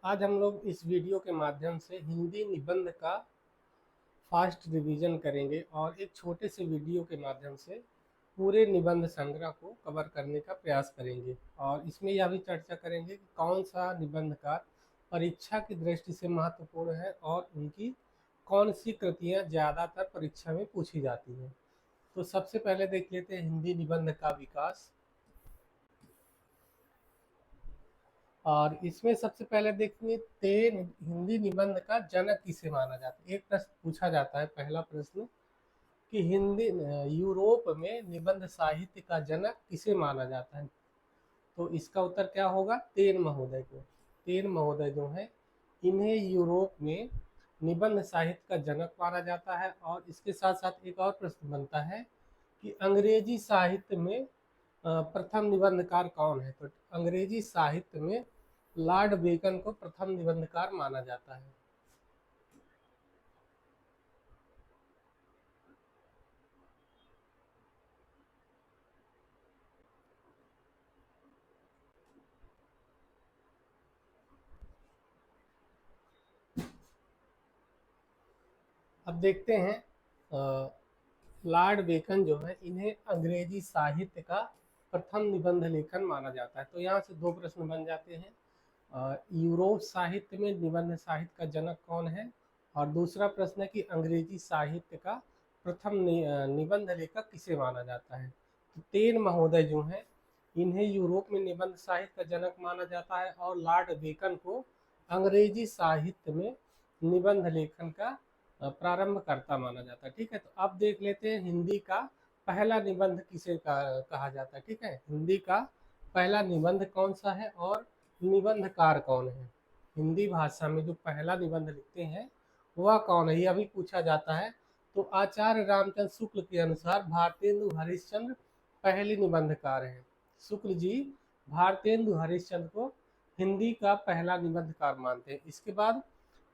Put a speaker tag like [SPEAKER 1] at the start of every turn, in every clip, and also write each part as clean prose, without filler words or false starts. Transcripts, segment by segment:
[SPEAKER 1] आज हम लोग इस वीडियो के माध्यम से हिंदी निबंध का फास्ट रिवीजन करेंगे और एक छोटे से वीडियो के माध्यम से पूरे निबंध संग्रह को कवर करने का प्रयास करेंगे। और इसमें यह भी चर्चा करेंगे कि कौन सा निबंधकार परीक्षा की दृष्टि से महत्वपूर्ण है और उनकी कौन सी कृतियाँ ज़्यादातर परीक्षा में पूछी जाती हैं। तो सबसे पहले देख लेते हैं हिंदी निबंध का विकास। और इसमें सबसे पहले देखेंगे हिंदी निबंध का जनक किसे माना जाता है। एक प्रश्न पूछा जाता है, पहला प्रश्न कि हिंदी यूरोप में निबंध साहित्य का जनक किसे माना जाता है। तो इसका उत्तर क्या होगा? तेन महोदय को। तेन महोदय जो है, इन्हें यूरोप में निबंध साहित्य का जनक माना जाता है। और इसके साथ साथ एक और प्रश्न बनता है कि अंग्रेजी साहित्य में प्रथम निबंधकार कौन है। तो अंग्रेजी साहित्य में लॉर्ड बेकन को प्रथम निबंधकार माना जाता है। अब देखते हैं लॉर्ड बेकन जो है, इन्हें अंग्रेजी साहित्य का प्रथम निबंध लेखन माना जाता है। तो यहाँ से दो प्रश्न बन जाते हैं, यूरोप साहित्य में निबंध साहित्य का जनक कौन है, और दूसरा प्रश्न है कि अंग्रेजी साहित्य का प्रथम निबंध लेखक किसे माना जाता है। तो तेन महोदय जो हैं, इन्हें यूरोप में निबंध साहित्य का जनक माना जाता है और लॉर्ड बेकन को अंग्रेजी साहित्य में निबंध लेखन का प्रारंभकर्ता माना जाता है। ठीक है, तो अब देख लेते हैं हिंदी का पहला निबंध किसे कहा जाता है। ठीक है, हिंदी का पहला निबंध कौन सा है और निबंधकार कौन है। हिंदी भाषा में जो पहला निबंध लिखते हैं वह कौन है, यह भी पूछा जाता है। तो आचार्य रामचंद्र शुक्ल के अनुसार भारतेंदु हरिश्चंद्र पहले निबंधकार हैं। शुक्ल जी भारतेंदु हरिश्चंद्र को हिंदी का पहला निबंधकार मानते हैं। इसके बाद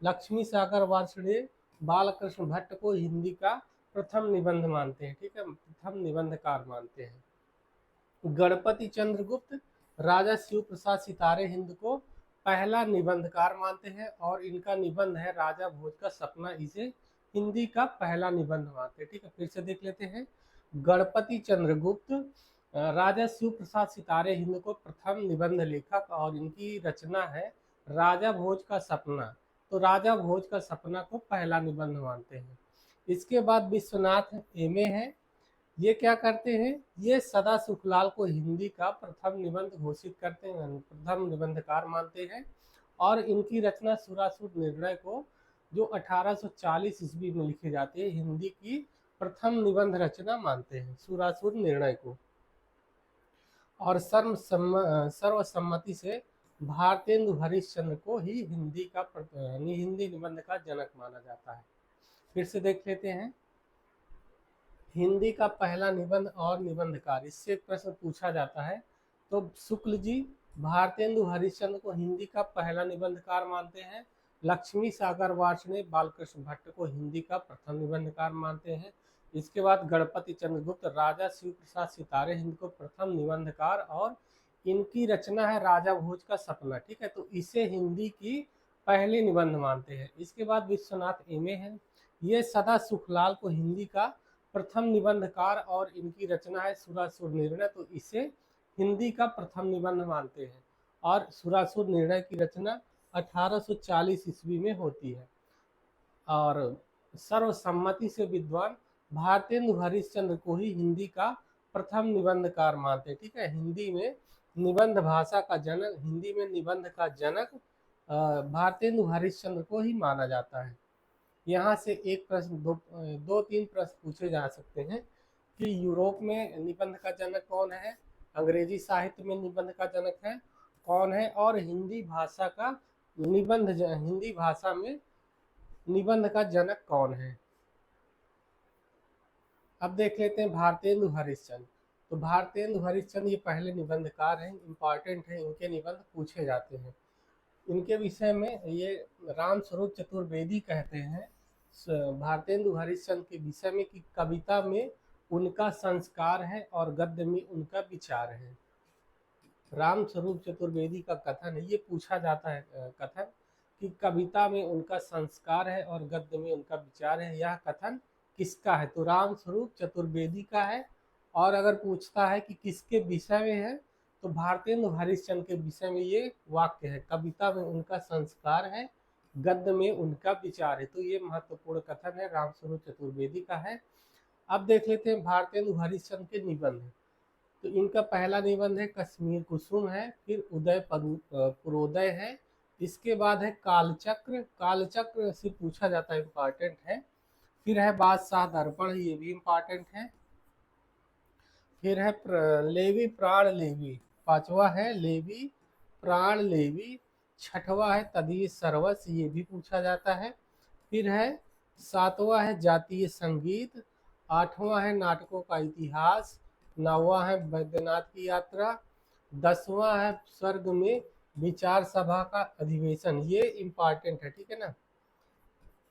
[SPEAKER 1] लक्ष्मी सागर वार्ष्णेय बालकृष्ण भट्ट को हिंदी का प्रथम निबंध मानते हैं। ठीक है, प्रथम निबंधकार मानते हैं। गणपति चंद्रगुप्त राजा शिव प्रसाद सितारे हिंद को पहला निबंधकार मानते हैं और इनका निबंध है राजा भोज का सपना, इसे हिंदी का पहला निबंध मानते हैं। ठीक है, फिर से देख लेते हैं। गणपति चंद्रगुप्त राजा शिव प्रसाद सितारे हिंद को प्रथम निबंध लेखक और इनकी रचना है राजा भोज का सपना। तो राजा भोज का सपना को पहला निबंध मानते हैं। इसके बाद विश्वनाथ एमे है, ये क्या करते हैं, ये सदा सुखलाल को हिंदी का प्रथम निबंध घोषित करते हैं, प्रथम निबंधकार मानते हैं। और इनकी रचना सुरासुर निर्णय को, जो 1840 ईस्वी में लिखे जाते हैं, हिंदी की प्रथम निबंध रचना मानते हैं सुरासुर निर्णय को। और सर्वसम्मति से भारतेंदु हरिश्चंद्र को ही हिंदी निबंध का जनक माना जाता है। फिर से देख लेते हैं हिंदी का पहला निबंध और निबंधकार, इससे एक प्रश्न पूछा जाता है। तो शुक्ल जी भारतेंदु हरिश्चंद्र को हिंदी का पहला निबंधकार मानते हैं। लक्ष्मी सागर वार्ष्णेय बालकृष्ण भट्ट को हिंदी का प्रथम निबंधकार मानते हैं। इसके बाद गणपति चंद्रगुप्त राजा शिव प्रसाद सितारे हिंद को प्रथम निबंधकार और इनकी रचना है राजा भोज का सपना। ठीक है, तो इसे हिंदी की पहले निबंध मानते हैं। इसके बाद विश्वनाथ एमे हैं, ये सदा सुखलाल को हिंदी का प्रथम निबंधकार और इनकी रचना है सुरासुर निर्णय, तो इसे हिंदी का प्रथम निबंध मानते हैं। और सुरासुर निर्णय की रचना 1840 ईस्वी में होती है। और सर्वसम्मति से विद्वान भारतेंदु हरिश्चंद्र को ही हिंदी का प्रथम निबंधकार मानते हैं। ठीक है, हिंदी में निबंध भाषा का जनक, हिंदी में निबंध का जनक भारतेंदु हरिश्चंद्र को ही माना जाता है। यहाँ से एक प्रश्न दो तीन प्रश्न पूछे जा सकते हैं कि यूरोप में निबंध का जनक कौन है, अंग्रेजी साहित्य में निबंध का जनक है कौन है, और हिंदी भाषा में निबंध का जनक कौन है। अब देख लेते हैं भारतेंदु हरिश्चंद्र। तो भारतेंदु हरिश्चंद्र ये पहले निबंधकार हैं, इम्पॉर्टेंट है, इनके निबंध पूछे जाते हैं। इनके विषय में ये रामस्वरूप चतुर्वेदी कहते हैं भारतेंदु हरिश्चंद्र के विषय में कि कविता में उनका संस्कार है और गद्य में उनका विचार है। रामस्वरूप चतुर्वेदी का कथन है, ये पूछा जाता है कथन कि कविता में उनका संस्कार है और गद्य में उनका विचार है, यह कथन किसका है? तो रामस्वरूप चतुर्वेदी का है। और अगर पूछता है कि किसके विषय में है, तो भारतेंदु हरिश्चंद्र के विषय में ये वाक्य है, कविता में उनका संस्कार है, गद्य में उनका विचार है। तो ये महत्वपूर्ण कथन है, रामस्वरूप चतुर्वेदी का है। अब देख लेते हैं भारतेंदु हरिश्चंद्र के निबंध। तो इनका पहला निबंध है कश्मीर कुसुम है, फिर उदय पुरोदय है, इसके बाद है कालचक्र, कालचक्र से पूछा जाता है, इंपॉर्टेंट है। फिर है बादशाह दर्पण, ये भी इंपॉर्टेंट है। फिर है लेवी प्राण लेवी, पांचवा है लेवी प्राण लेवी। छठवा है तदीय सर्वस्व, ये भी पूछा जाता है। फिर है सातवां है जातीय संगीत। आठवां है नाटकों का इतिहास। नौवां है बैद्यनाथ की यात्रा। 10वां है स्वर्ग में विचार सभा का अधिवेशन, ये इम्पॉर्टेंट है, ठीक है ना,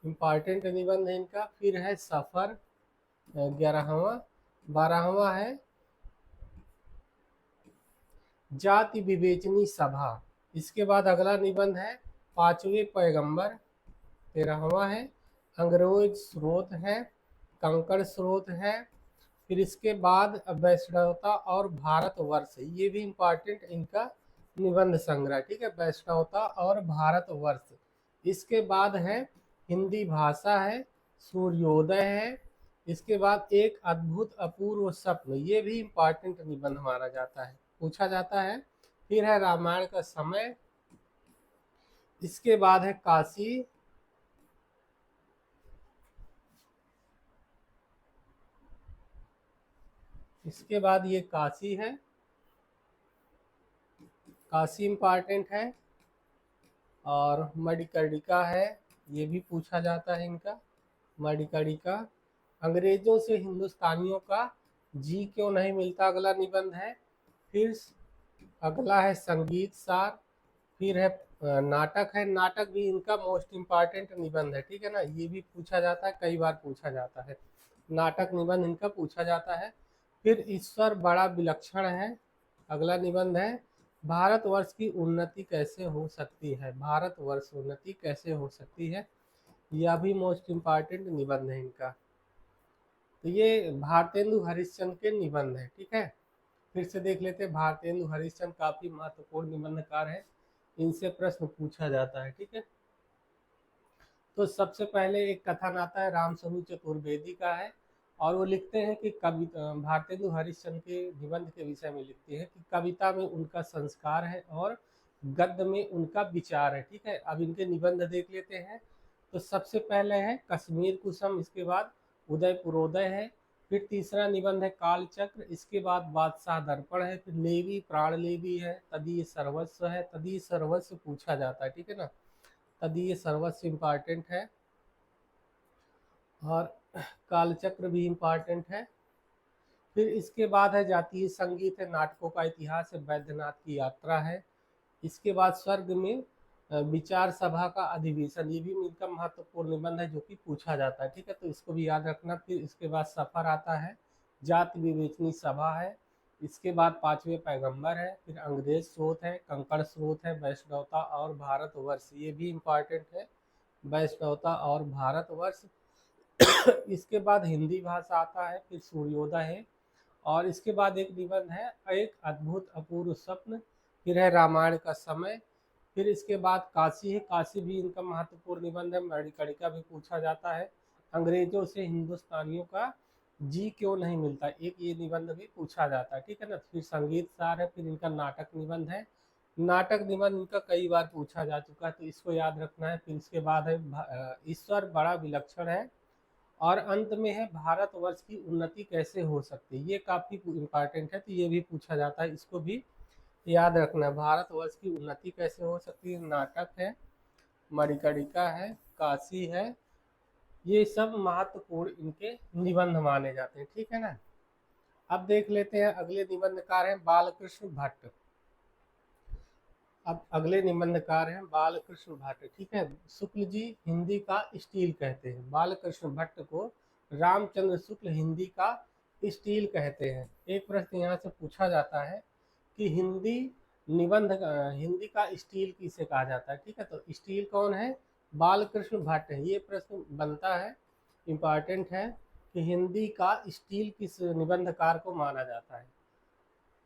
[SPEAKER 1] इम्पॉर्टेंट निबंध है इनका। फिर है सफर 11वां। 12वां है जाति विवेचनी सभा। इसके बाद अगला निबंध है पांचवें पैगंबर। 13वां है अंग्रेज स्रोत है, कंकड़ स्रोत है। फिर इसके बाद वैष्णवता और भारतवर्ष, ये भी इम्पॉर्टेंट इनका निबंध संग्रह, ठीक है, वैष्णवता और भारतवर्ष। इसके बाद है हिंदी भाषा है, सूर्योदय है। इसके बाद एक अद्भुत अपूर्व स्वप्न, ये भी इम्पॉर्टेंट निबंध माना जाता है, पूछा जाता है। फिर है रामायण का समय। इसके बाद है काशी। इसके बाद ये काशी है, काशी इम्पॉर्टेंट है। और मणिकर्णिका है, ये भी पूछा जाता है इनका, मणिकर्णिका। अंग्रेजों से हिंदुस्तानियों का जी क्यों नहीं मिलता, अगला निबंध है। फिर अगला है संगीत सार। फिर है नाटक है, नाटक भी इनका मोस्ट इम्पॉर्टेंट निबंध है, ठीक है ना, ये भी पूछा जाता है, कई बार पूछा जाता है, नाटक निबंध इनका पूछा जाता है। फिर ईश्वर बड़ा विलक्षण है, अगला निबंध है भारतवर्ष की उन्नति कैसे हो सकती है, भारतवर्ष उन्नति कैसे हो सकती है, यह भी मोस्ट इम्पॉर्टेंट निबंध है इनका। तो ये भारतेंदु हरिश्चंद्र के निबंध है, ठीक है। फिर से देख लेते हैं, भारतेंदु हरिश्चंद्र काफी महत्वपूर्ण निबंधकार है, इनसे प्रश्न पूछा जाता है, ठीक है। तो सबसे पहले एक कथन आता है, रामस्वरूप चतुर्वेदी का है, और वो लिखते हैं कि भारतेंदु हरिश्चंद्र के निबंध के विषय में लिखते हैं कि कविता में उनका संस्कार है और गद्य में उनका विचार है, ठीक है। अब इनके निबंध देख लेते हैं। तो सबसे पहले है कश्मीर कुसुम, इसके बाद उदय पुरोदय है। फिर तीसरा निबंध है कालचक्र, इसके बाद बादशाह दर्पण है। फिर लेवी प्राण लेवी है, तदीय सर्वस्व है, तदीय सर्वस्व पूछा जाता है, ठीक है ना, तदीय सर्वस्व इम्पॉर्टेंट है। और कालचक्र भी इम्पॉर्टेंट है। फिर इसके बाद है जातीय संगीत है, नाटकों का इतिहास है, बैद्यनाथ की यात्रा है। इसके बाद स्वर्ग में विचार सभा का अधिवेशन, ये भी इनका महत्वपूर्ण निबंध है जो कि पूछा जाता है, ठीक है, तो इसको भी याद रखना। फिर इसके बाद सफर आता है, जाति विवेचनी सभा है। इसके बाद पांचवें पैगंबर है। फिर अंग्रेज स्रोत है, कंकड़ स्रोत है, वैष्णवता और भारतवर्ष, ये भी इम्पॉर्टेंट है, वैष्णवता और भारतवर्ष। इसके बाद हिंदी भाषा आता है, फिर सूर्योदय है, और इसके बाद एक निबंध है एक अद्भुत अपूर्व स्वप्न। फिर है रामायण का समय। फिर इसके बाद काशी है, काशी भी इनका महत्वपूर्ण निबंध है, मणिकर्णिका भी पूछा जाता है। अंग्रेजों से हिंदुस्तानियों का जी क्यों नहीं मिलता, एक ये निबंध भी पूछा जाता है, ठीक है ना। फिर संगीत सार है, फिर इनका नाटक निबंध है, नाटक निबंध इनका कई बार पूछा जा चुका है, तो इसको याद रखना है। फिर इसके बाद है ईश्वर बड़ा विलक्षण है, और अंत में है भारतवर्ष की उन्नति कैसे हो सकती है, ये काफी इम्पोर्टेंट है, तो ये भी पूछा जाता है, इसको भी याद रखना है। भारतवर्ष की उन्नति कैसे हो सकती है, नाटक है, मणिकर्णिका है, काशी है, ये सब महत्वपूर्ण इनके निबंध माने जाते हैं, ठीक है ना। अब देख लेते हैं अगले निबंधकार हैं बालकृष्ण भट्ट। अब अगले निबंधकार हैं बालकृष्ण भट्ट, ठीक है। शुक्ल जी हिंदी का स्टील कहते हैं, बालकृष्ण भट्ट को रामचंद्र शुक्ल हिंदी का स्टील कहते हैं। एक प्रश्न यहाँ से पूछा जाता है कि हिंदी निबंध हिंदी का स्टील किसे कहा जाता है, ठीक है। तो स्टील कौन है, बालकृष्ण भट्ट है। ये प्रश्न बनता है, इम्पॉर्टेंट है कि हिंदी का स्टील किस निबंधकार को माना जाता है।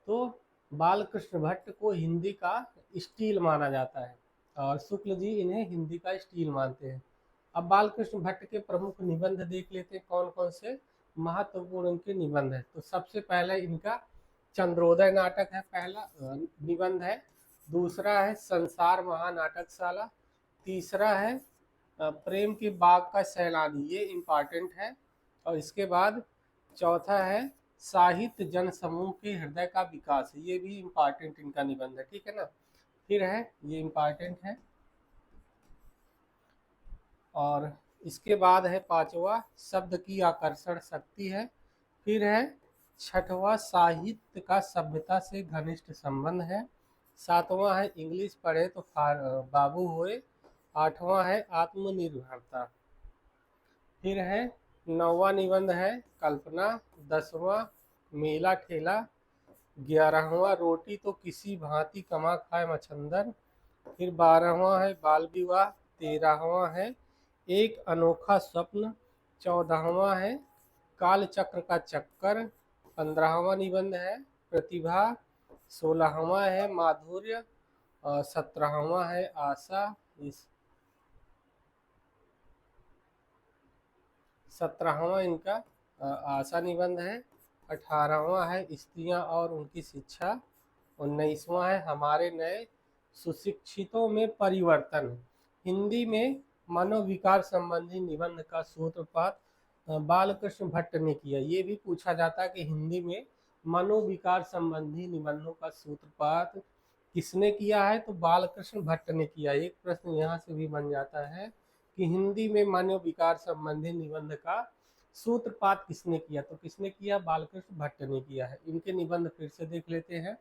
[SPEAKER 1] तो बालकृष्ण भट्ट को हिंदी का स्टील माना जाता है और शुक्ल जी इन्हें हिंदी का स्टील मानते हैं। अब बालकृष्ण भट्ट के प्रमुख निबंध देख लेते हैं कौन कौन से महत्वपूर्ण उनके निबंध है। तो सबसे पहला इनका चंद्रोदय नाटक है, पहला निबंध है। दूसरा है संसार महानाटकशाला। तीसरा है प्रेम की बाग का सैलानी, ये इम्पॉर्टेंट है। और इसके बाद चौथा है साहित्य जन समूह के हृदय का विकास, ये भी इम्पॉर्टेंट इनका निबंध है, ठीक है ना। फिर है, ये इम्पॉर्टेंट है। और इसके बाद है पांचवा शब्द की आकर्षण शक्ति है। फिर है छठवां साहित्य का सभ्यता से घनिष्ठ संबंध है। सातवां है इंग्लिश पढ़े तो बाबू होए। आठवां है आत्मनिर्भरता। फिर है नौवां निबंध है कल्पना। 10वां मेला ठेला। 11वां रोटी तो किसी भांति कमा खाए मछंदर। फिर 12वां है बाल विवाह। 13वां है एक अनोखा स्वप्न। 14वां है काल चक्र का चक्कर। 15वां निबंध है प्रतिभा। 16वां है माधुर्य। और 17वां है आशा। इस 17वां इनका आशा निबंध है। 18वां है स्त्रियां और उनकी शिक्षा। 19वां है हमारे नए सुशिक्षितों में परिवर्तन। हिंदी में मनोविकार संबंधी निबंध का सूत्रपात बालकृष्ण भट्ट ने किया। ये भी पूछा जाता है कि हिंदी में मनोविकार संबंधी निबंधों का सूत्रपात किसने किया है, तो बालकृष्ण भट्ट ने किया। एक प्रश्न यहाँ से भी बन जाता है कि हिंदी में मनोविकार संबंधी निबंध का सूत्रपात किसने किया, तो किसने किया, बालकृष्ण भट्ट ने किया है। इनके निबंध फिर से देख लेते हैं।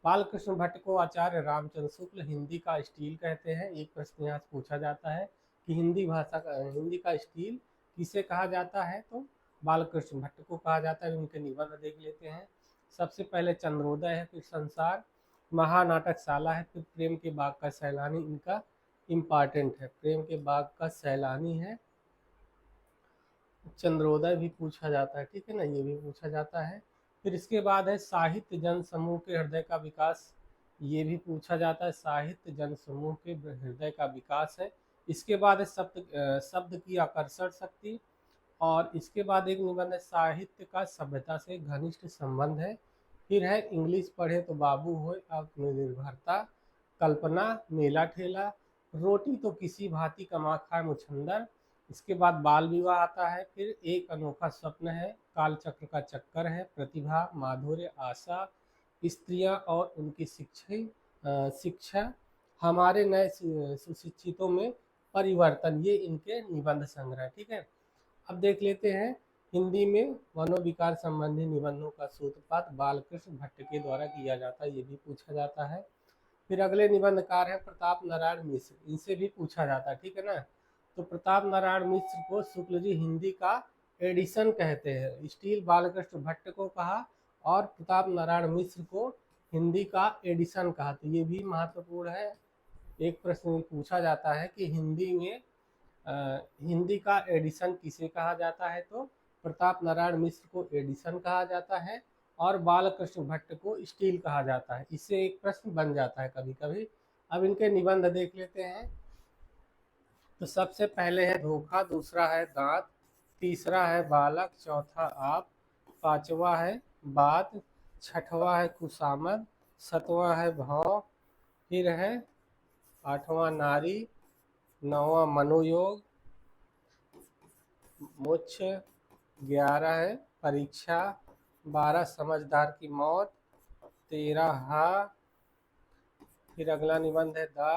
[SPEAKER 1] बालकृष्ण भट्ट को आचार्य रामचंद्र शुक्ल हिंदी का स्टील कहते हैं। एक प्रश्न यहाँ से पूछा जाता है कि हिंदी का स्टील किसे कहा जाता है, तो बालकृष्ण भट्ट को कहा जाता है। उनके निबंध देख लेते हैं। सबसे पहले चंद्रोदय है, फिर संसार महानाटकशाला है, फिर प्रेम के बाग का सैलानी इनका इम्पॉर्टेंट है। प्रेम के बाग का सैलानी है। चंद्रोदय भी पूछा जाता है, ठीक है ना, ये भी पूछा जाता है। फिर इसके बाद है साहित्य जन समूह के हृदय का विकास, ये भी पूछा जाता है। साहित्य जन समूह के हृदय का विकास है। इसके बाद है शब्द की आकर्षण शक्ति। और इसके बाद एक निबंध है साहित्य का सभ्यता से घनिष्ठ संबंध है। फिर है इंग्लिश पढ़े तो बाबू होए आत्मनिर्भरता। कल्पना मेला ठेला। रोटी तो किसी भांति कमा खाए मुछंदर। इसके बाद बाल विवाह आता है। फिर एक अनोखा स्वप्न है। काल चक्र का चक्कर है। प्रतिभा माधुर्य आशा। स्त्रियां और उनकी शिक्षा। हमारे नए सुशिक्षितों में परिवर्तन, ये इनके निबंध संग्रह, ठीक है। अब देख लेते हैं हिंदी में मनोविकार संबंधी निबंधों का सूत्रपात बालकृष्ण भट्ट के द्वारा किया जाता है, ये भी पूछा जाता है। फिर अगले निबंधकार हैं प्रताप नारायण मिश्र, इनसे भी पूछा जाता है, ठीक है ना। तो प्रताप नारायण मिश्र को शुक्ल जी हिंदी का एडिशन कहते हैं। स्टील बालकृष्ण भट्ट को कहा और प्रताप नारायण मिश्र को हिंदी का एडिशन कहा, तो ये भी महत्वपूर्ण है। एक प्रश्न पूछा जाता है कि हिंदी का एडिशन किसे कहा जाता है, तो प्रताप नारायण मिश्र को एडिशन कहा जाता है और बालकृष्ण भट्ट को स्टील कहा जाता है। इससे एक प्रश्न बन जाता है कभी कभी। अब इनके निबंध देख लेते हैं। तो सबसे पहले है धोखा। दूसरा है दांत। तीसरा है बालक। चौथा आप। पांचवा है बात। छठवां है खुशामद। सातवां है भाव। फिर है आठवां नारी। नौवां मनोयोग मोक्ष। 11 है परीक्षा। 12 समझदार की मौत। 13 हा। फिर अगला निबंध है दा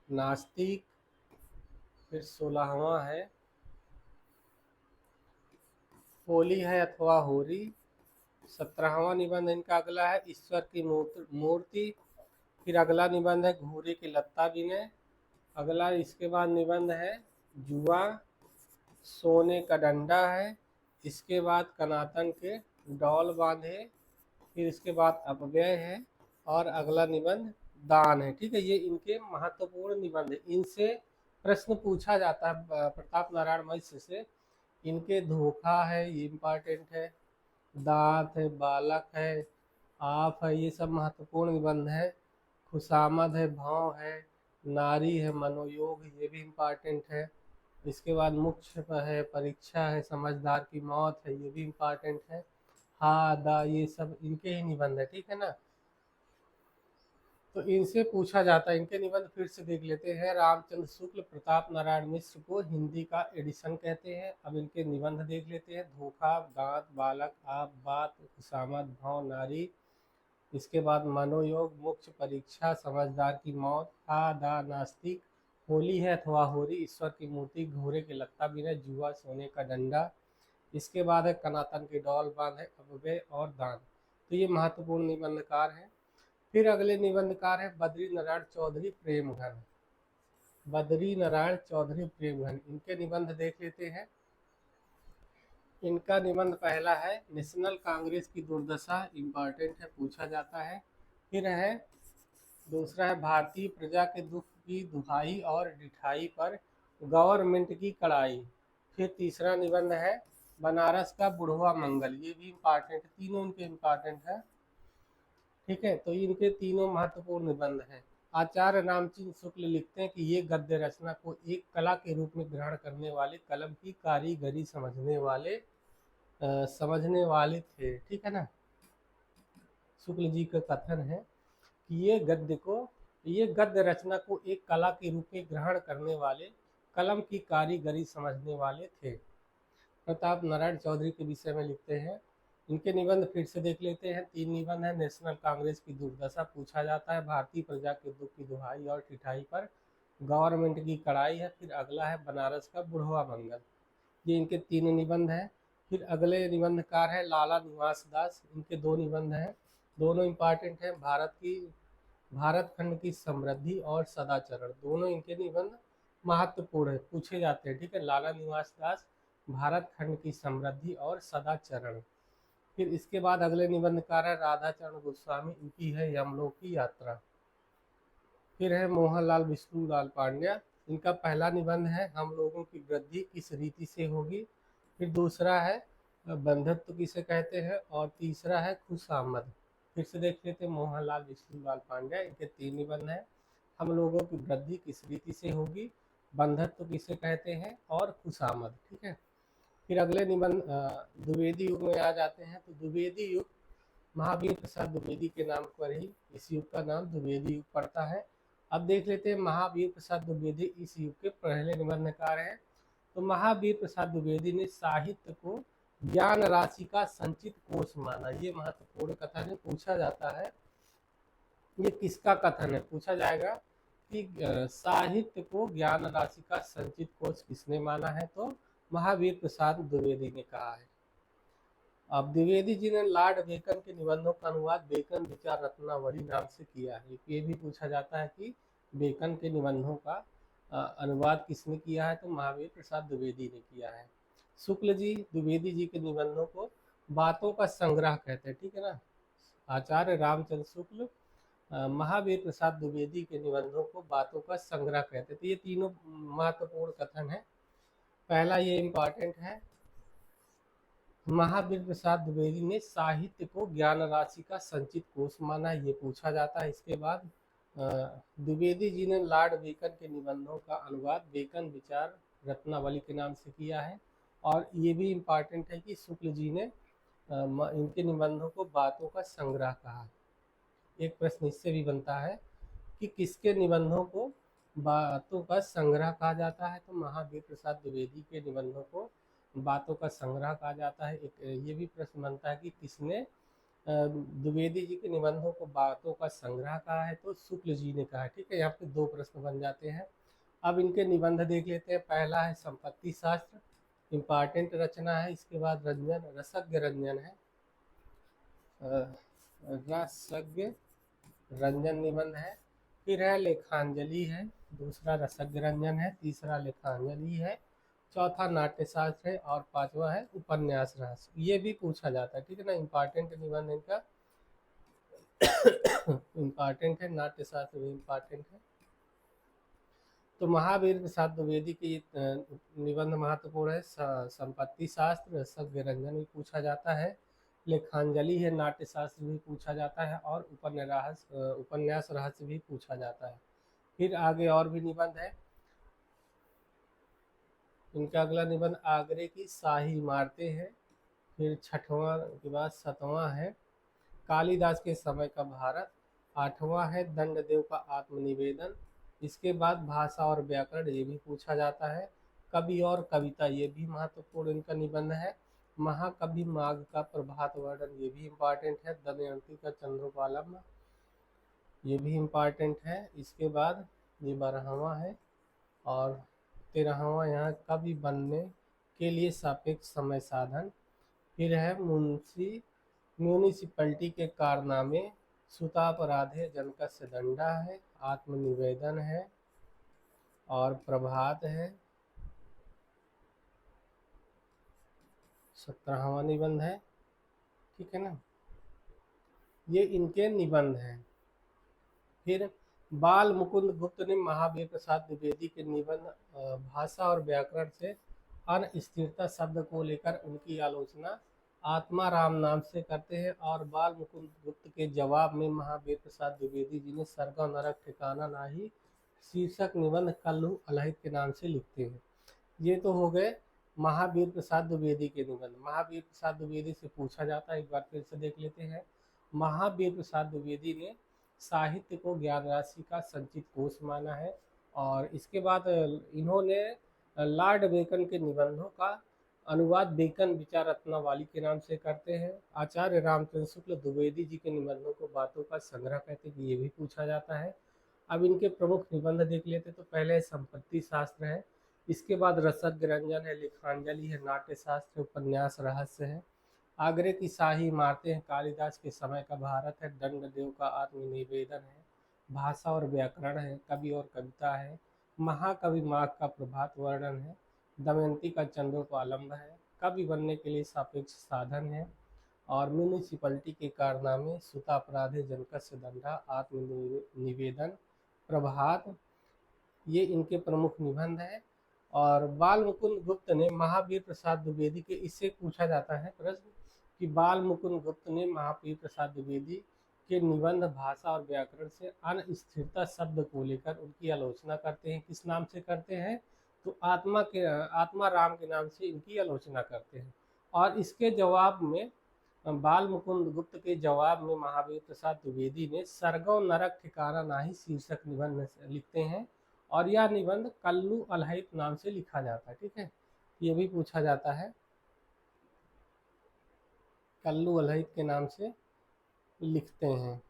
[SPEAKER 1] नास्तिक। फिर 16वां है होली है अथवा होरी। 17वां निबंध इनका अगला है ईश्वर की मूर्ति। फिर अगला निबंध है घूरे के लत्ता बिने। अगला इसके बाद निबंध है जुआ। सोने का डंडा है। इसके बाद कनातन के डॉल बांधे। फिर इसके बाद अपव्यय है और अगला निबंध दान है। ठीक है, ये इनके महत्वपूर्ण निबंध है, इनसे प्रश्न पूछा जाता है प्रताप नारायण मिश्र से। इनके धोखा है, ये इम्पॉर्टेंट है, दांत है, बालक है, आप है, ये सब महत्वपूर्ण निबंध है। खुशामद है, भाव है, नारी है, मनोयोग, ये भी इम्पॉर्टेंट है। इसके बाद मुख्य है, परीक्षा है, समझदार की मौत है, ये भी इम्पॉर्टेंट है। हा दा, ये सब इनके ही निबंध है। ठीक है ना, तो इनसे पूछा जाता है। इनके निबंध फिर से देख लेते हैं। रामचंद्र शुक्ल प्रताप नारायण मिश्र को हिंदी का एडिशन कहते हैं। अब इनके निबंध देख लेते हैं। धोखा, दांत, बालक, आप, बात, खुशामद, भाव, नारी। इसके बाद मनोयोग, मोक्ष, परीक्षा, समझदार की मौत, हा दा, नास्तिक, होली है अथवा होरी, ईश्वर की मूर्ति, घोड़े के लत्ता बिना, जुआ, सोने का डंडा। इसके बाद है कनातन के डौल बांध है, अपव्यय और दान। तो ये महत्वपूर्ण निबंधकार हैं। फिर अगले निबंधकार है बद्री नारायण चौधरी प्रेमघन। बद्री नारायण चौधरी प्रेमघन, इनके निबंध देख लेते हैं। इनका निबंध पहला है नेशनल कांग्रेस की दुर्दशा, इम्पॉर्टेंट है, पूछा जाता है। फिर है दूसरा है भारतीय प्रजा के दुख की दुहाई और डिठाई पर गवर्नमेंट की कड़ाई। फिर तीसरा निबंध है बनारस का बुढ़वा मंगल, ये भी इम्पॉर्टेंट है, तीनों इनके इम्पॉर्टेंट है। ठीक है, तो इनके तीनों महत्वपूर्ण निबंध हैं। आचार्य रामचंद्र शुक्ल लिखते हैं कि ये गद्य रचना को एक कला के रूप में ग्रहण करने वाले, कलम की कारीगरी समझने वाले थे। ठीक है ना, शुक्ल जी का कथन है कि ये गद्य रचना को एक कला के रूप में ग्रहण करने वाले, कलम की कारीगरी समझने वाले थे। प्रताप नारायण चौधरी के विषय में लिखते हैं। इनके निबंध फिर से देख लेते हैं। 3 निबंध है। नेशनल कांग्रेस की दुर्दशा पूछा जाता है, भारतीय प्रजा के दुख की दुहाई और ठिठाई पर गवर्नमेंट की कड़ाई है। फिर अगला है बनारस का बुढ़वा मंगल, ये इनके 3 निबंध हैं। फिर अगले निबंधकार है लाला निवास दास, इनके 2 निबंध हैं, दोनों इम्पॉर्टेंट हैं। भारत खंड की समृद्धि और सदाचरण, दोनों इनके निबंध महत्वपूर्ण है, पूछे जाते हैं। ठीक है, लाला निवास दास, भारत खंड की समृद्धि और सदाचरण। फिर इसके बाद अगले निबंधकार है राधाचरण गोस्वामी, इनकी है यमलोक की यात्रा। फिर है मोहनलाल विष्णुलाल पांड्या, इनका पहला निबंध है हम लोगों की वृद्धि किस रीति से होगी। फिर दूसरा है बंधत्व किसे कहते हैं, और तीसरा है खुशामद। फिर से देख लेते हैं मोहनलाल विष्णुलाल पांड्या, इनके 3 निबंध हैं। हम लोगों की वृद्धि किस रीति से होगी, बंधत्व किसे कहते हैं, और खुशामद। ठीक है, फिर अगले निबंध द्विवेदी युग में आ जाते हैं। तो द्विवेदी युग महावीर प्रसाद द्विवेदी के नाम पर ही इस युग का नाम द्विवेदी युग पड़ता है। अब देख लेते हैं महावीर प्रसाद द्विवेदी इस युग के पहले निबंधकार हैं। तो महावीर प्रसाद द्विवेदी ने साहित्य को ज्ञान राशि का संचित कोष माना, ये महत्वपूर्ण कथन है, पूछा जाता है। ये किसका कथन है, पूछा जाएगा कि साहित्य को ज्ञान राशि का संचित कोष किसने माना है, तो महावीर प्रसाद द्विवेदी ने कहा है। अब द्विवेदी जी ने लॉर्ड बेकन के निबंधों का अनुवाद बेकन विचार रत्नावली नाम से किया है। ये भी पूछा जाता है कि बेकन के निबंधों का अनुवाद किसने किया है, तो महावीर प्रसाद द्विवेदी ने किया है। शुक्ल जी द्विवेदी जी के निबंधों को बातों का संग्रह कहते हैं। ठीक है ना, आचार्य रामचंद्र शुक्ल महावीर प्रसाद द्विवेदी के निबंधों को बातों का संग्रह कहते हैं। तो ये तीनों महत्वपूर्ण कथन है। पहला ये इम्पॉर्टेंट है, महावीर प्रसाद द्विवेदी ने साहित्य को ज्ञान राशि का संचित कोष माना, ये पूछा जाता है। इसके बाद द्विवेदी जी ने लॉर्ड बेकन के निबंधों का अनुवाद बेकन विचार रत्नावली के नाम से किया है। और ये भी इम्पॉर्टेंट है कि शुक्ल जी ने इनके निबंधों को बातों का संग्रह कहा। एक प्रश्न इससे भी बनता है कि किसके निबंधों को बातों का संग्रह कहा जाता है, तो महावीर प्रसाद द्विवेदी के निबंधों को बातों का संग्रह कहा जाता है। एक ये भी प्रश्न बनता है कि किसने द्विवेदी जी के निबंधों को बातों का संग्रह कहा है, तो शुक्ल जी ने कहा है। ठीक है, यहाँ पे 2 प्रश्न बन जाते हैं। अब इनके निबंध देख लेते हैं। पहला है संपत्ति शास्त्र, इम्पॉर्टेंट रचना है। इसके बाद रसज्ञ रंजन है, रसज्ञ रंजन निबंध है। फिर है लेखांजलि है, दूसरा रसज्ञ रंजन है, तीसरा लेखांजलि है, चौथा नाट्यशास्त्र है, और 5वां है उपन्यास रस। ये भी पूछा जाता है। ठीक है ना, इम्पॉर्टेंट निबंध इनका इम्पॉर्टेंट है, नाट्यशास्त्र भी इम्पॉर्टेंट है। तो महावीर प्रसाद द्विवेदी की निबंध महत्वपूर्ण है। संपत्ति शास्त्र, रसज्ञ रंजन भी पूछा जाता है, लेखांजलि है, नाट्यशास्त्र भी पूछा जाता है, और उपन्यास रहस्य भी पूछा जाता है। फिर आगे और भी निबंध है। इनका अगला निबंध आगरे की शाही इमारतें है। फिर छठवां के बाद सातवां है कालिदास के समय का भारत। आठवां है दंडदेव का आत्मनिवेदन। इसके बाद भाषा और व्याकरण, ये भी पूछा जाता है। कवि और कविता, ये भी महत्वपूर्ण इनका निबंध है। महाकवि माघ का प्रभात वर्णन, ये भी इम्पॉर्टेंट है। दमयंती का चंद्रोपालम, ये भी इम्पॉर्टेंट है। इसके बाद ये 12वां है, और 13वां यहाँ कवि बनने के लिए सापेक्ष समय साधन। फिर है म्यूनिसिपैलिटी के कारनामे, सुतापराधे जनकस्य दंडा है, आत्मनिवेदन है, और प्रभात है। 17वां निबंध है, ठीक है ना। ये इनके निबंध हैं। फिर बाल मुकुंद गुप्त ने महावीर प्रसाद द्विवेदी के निबंध भाषा और व्याकरण से अनस्थिरता शब्द को लेकर उनकी आलोचना आत्मा राम नाम से करते हैं, और बाल मुकुंद गुप्त के जवाब में महावीर प्रसाद द्विवेदी जी ने सरगा नरक ठिकाना नाही शीर्षक निबंध कल्लू अलहित के नाम से लिखते हैं। ये तो हो गए महावीर प्रसाद द्विवेदी के निबंध। महावीर प्रसाद द्विवेदी से पूछा जाता है, एक बार फिर से देख लेते हैं। महावीर प्रसाद द्विवेदी ने साहित्य को ज्ञान राशि का संचित कोष माना है, और इसके बाद इन्होंने लॉर्ड बेकन के निबंधों का अनुवाद बेकन विचार रत्नावली के नाम से करते हैं। आचार्य रामचंद्र शुक्ल द्विवेदी जी के निबंधों को बातों का संग्रह कहते हैं, ये भी पूछा जाता है। अब इनके प्रमुख निबंध देख लेते, तो पहले संपत्ति शास्त्र है, इसके बाद रसज्ञ रंजन है, लेखांजलि है, नाट्यशास्त्र, उपन्यास रहस्य है, आगरे की शाही इमारतें हैं, कालिदास के समय का भारत है, दंडदेव का आत्मनिवेदन है, भाषा और व्याकरण है, कवि और कविता है, महाकवि माघ का प्रभात वर्णन है, दमयंती का चंद्रोपालंब है, कवि बनने के लिए सापेक्ष साधन है, और म्यूनिसिपैलिटी के कारनामे, सुतापराधे जनकस्य दंडा, आत्मनिवेदन, प्रभात, ये इनके प्रमुख निबंध है। और बाल मुकुंद गुप्त ने महावीर प्रसाद द्विवेदी के, इससे पूछा जाता है प्रश्न कि बाल मुकुंद गुप्त ने महावीर प्रसाद द्विवेदी के निबंध भाषा और व्याकरण से अनस्थिरता शब्द को लेकर उनकी आलोचना करते हैं। किस नाम से करते हैं? तो आत्मा राम के नाम से इनकी आलोचना करते हैं। और इसके जवाब में, बाल मुकुंद गुप्त के जवाब में, महावीर प्रसाद द्विवेदी ने सरगव नरक ठिकाना नाही शीर्षक निबंध लिखते हैं, और यह निबंध कल्लू अलहित नाम से लिखा जाता है। ठीक है, ये भी पूछा जाता है, कल्लू अलहित के नाम से लिखते हैं।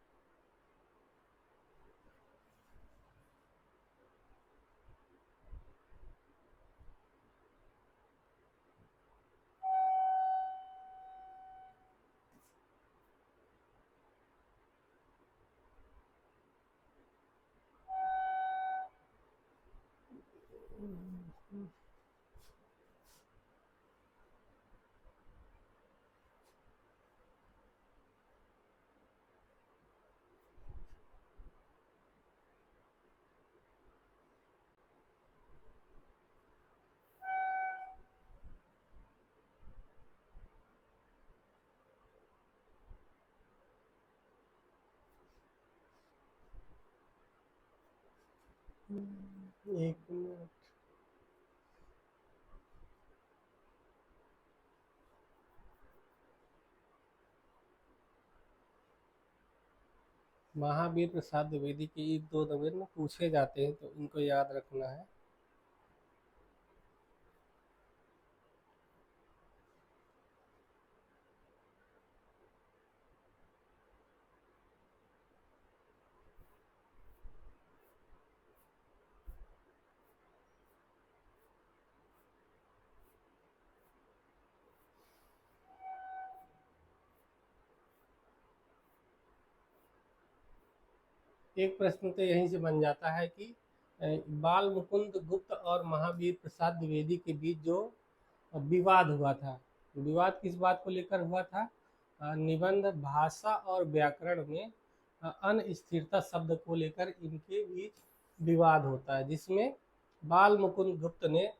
[SPEAKER 1] एक मिनट, महावीर प्रसाद द्विवेदी के एक दो निबंध पूछे जाते हैं, तो इनको याद रखना है। एक प्रश्न तो यहीं से बन जाता है कि बाल मुकुंद गुप्त और महावीर प्रसाद द्विवेदी के बीच जो विवाद हुआ था, विवाद किस बात को लेकर हुआ था? निबंध भाषा और व्याकरण में अनस्थिरता शब्द को लेकर इनके बीच विवाद होता है, जिसमें बाल मुकुंद गुप्त ने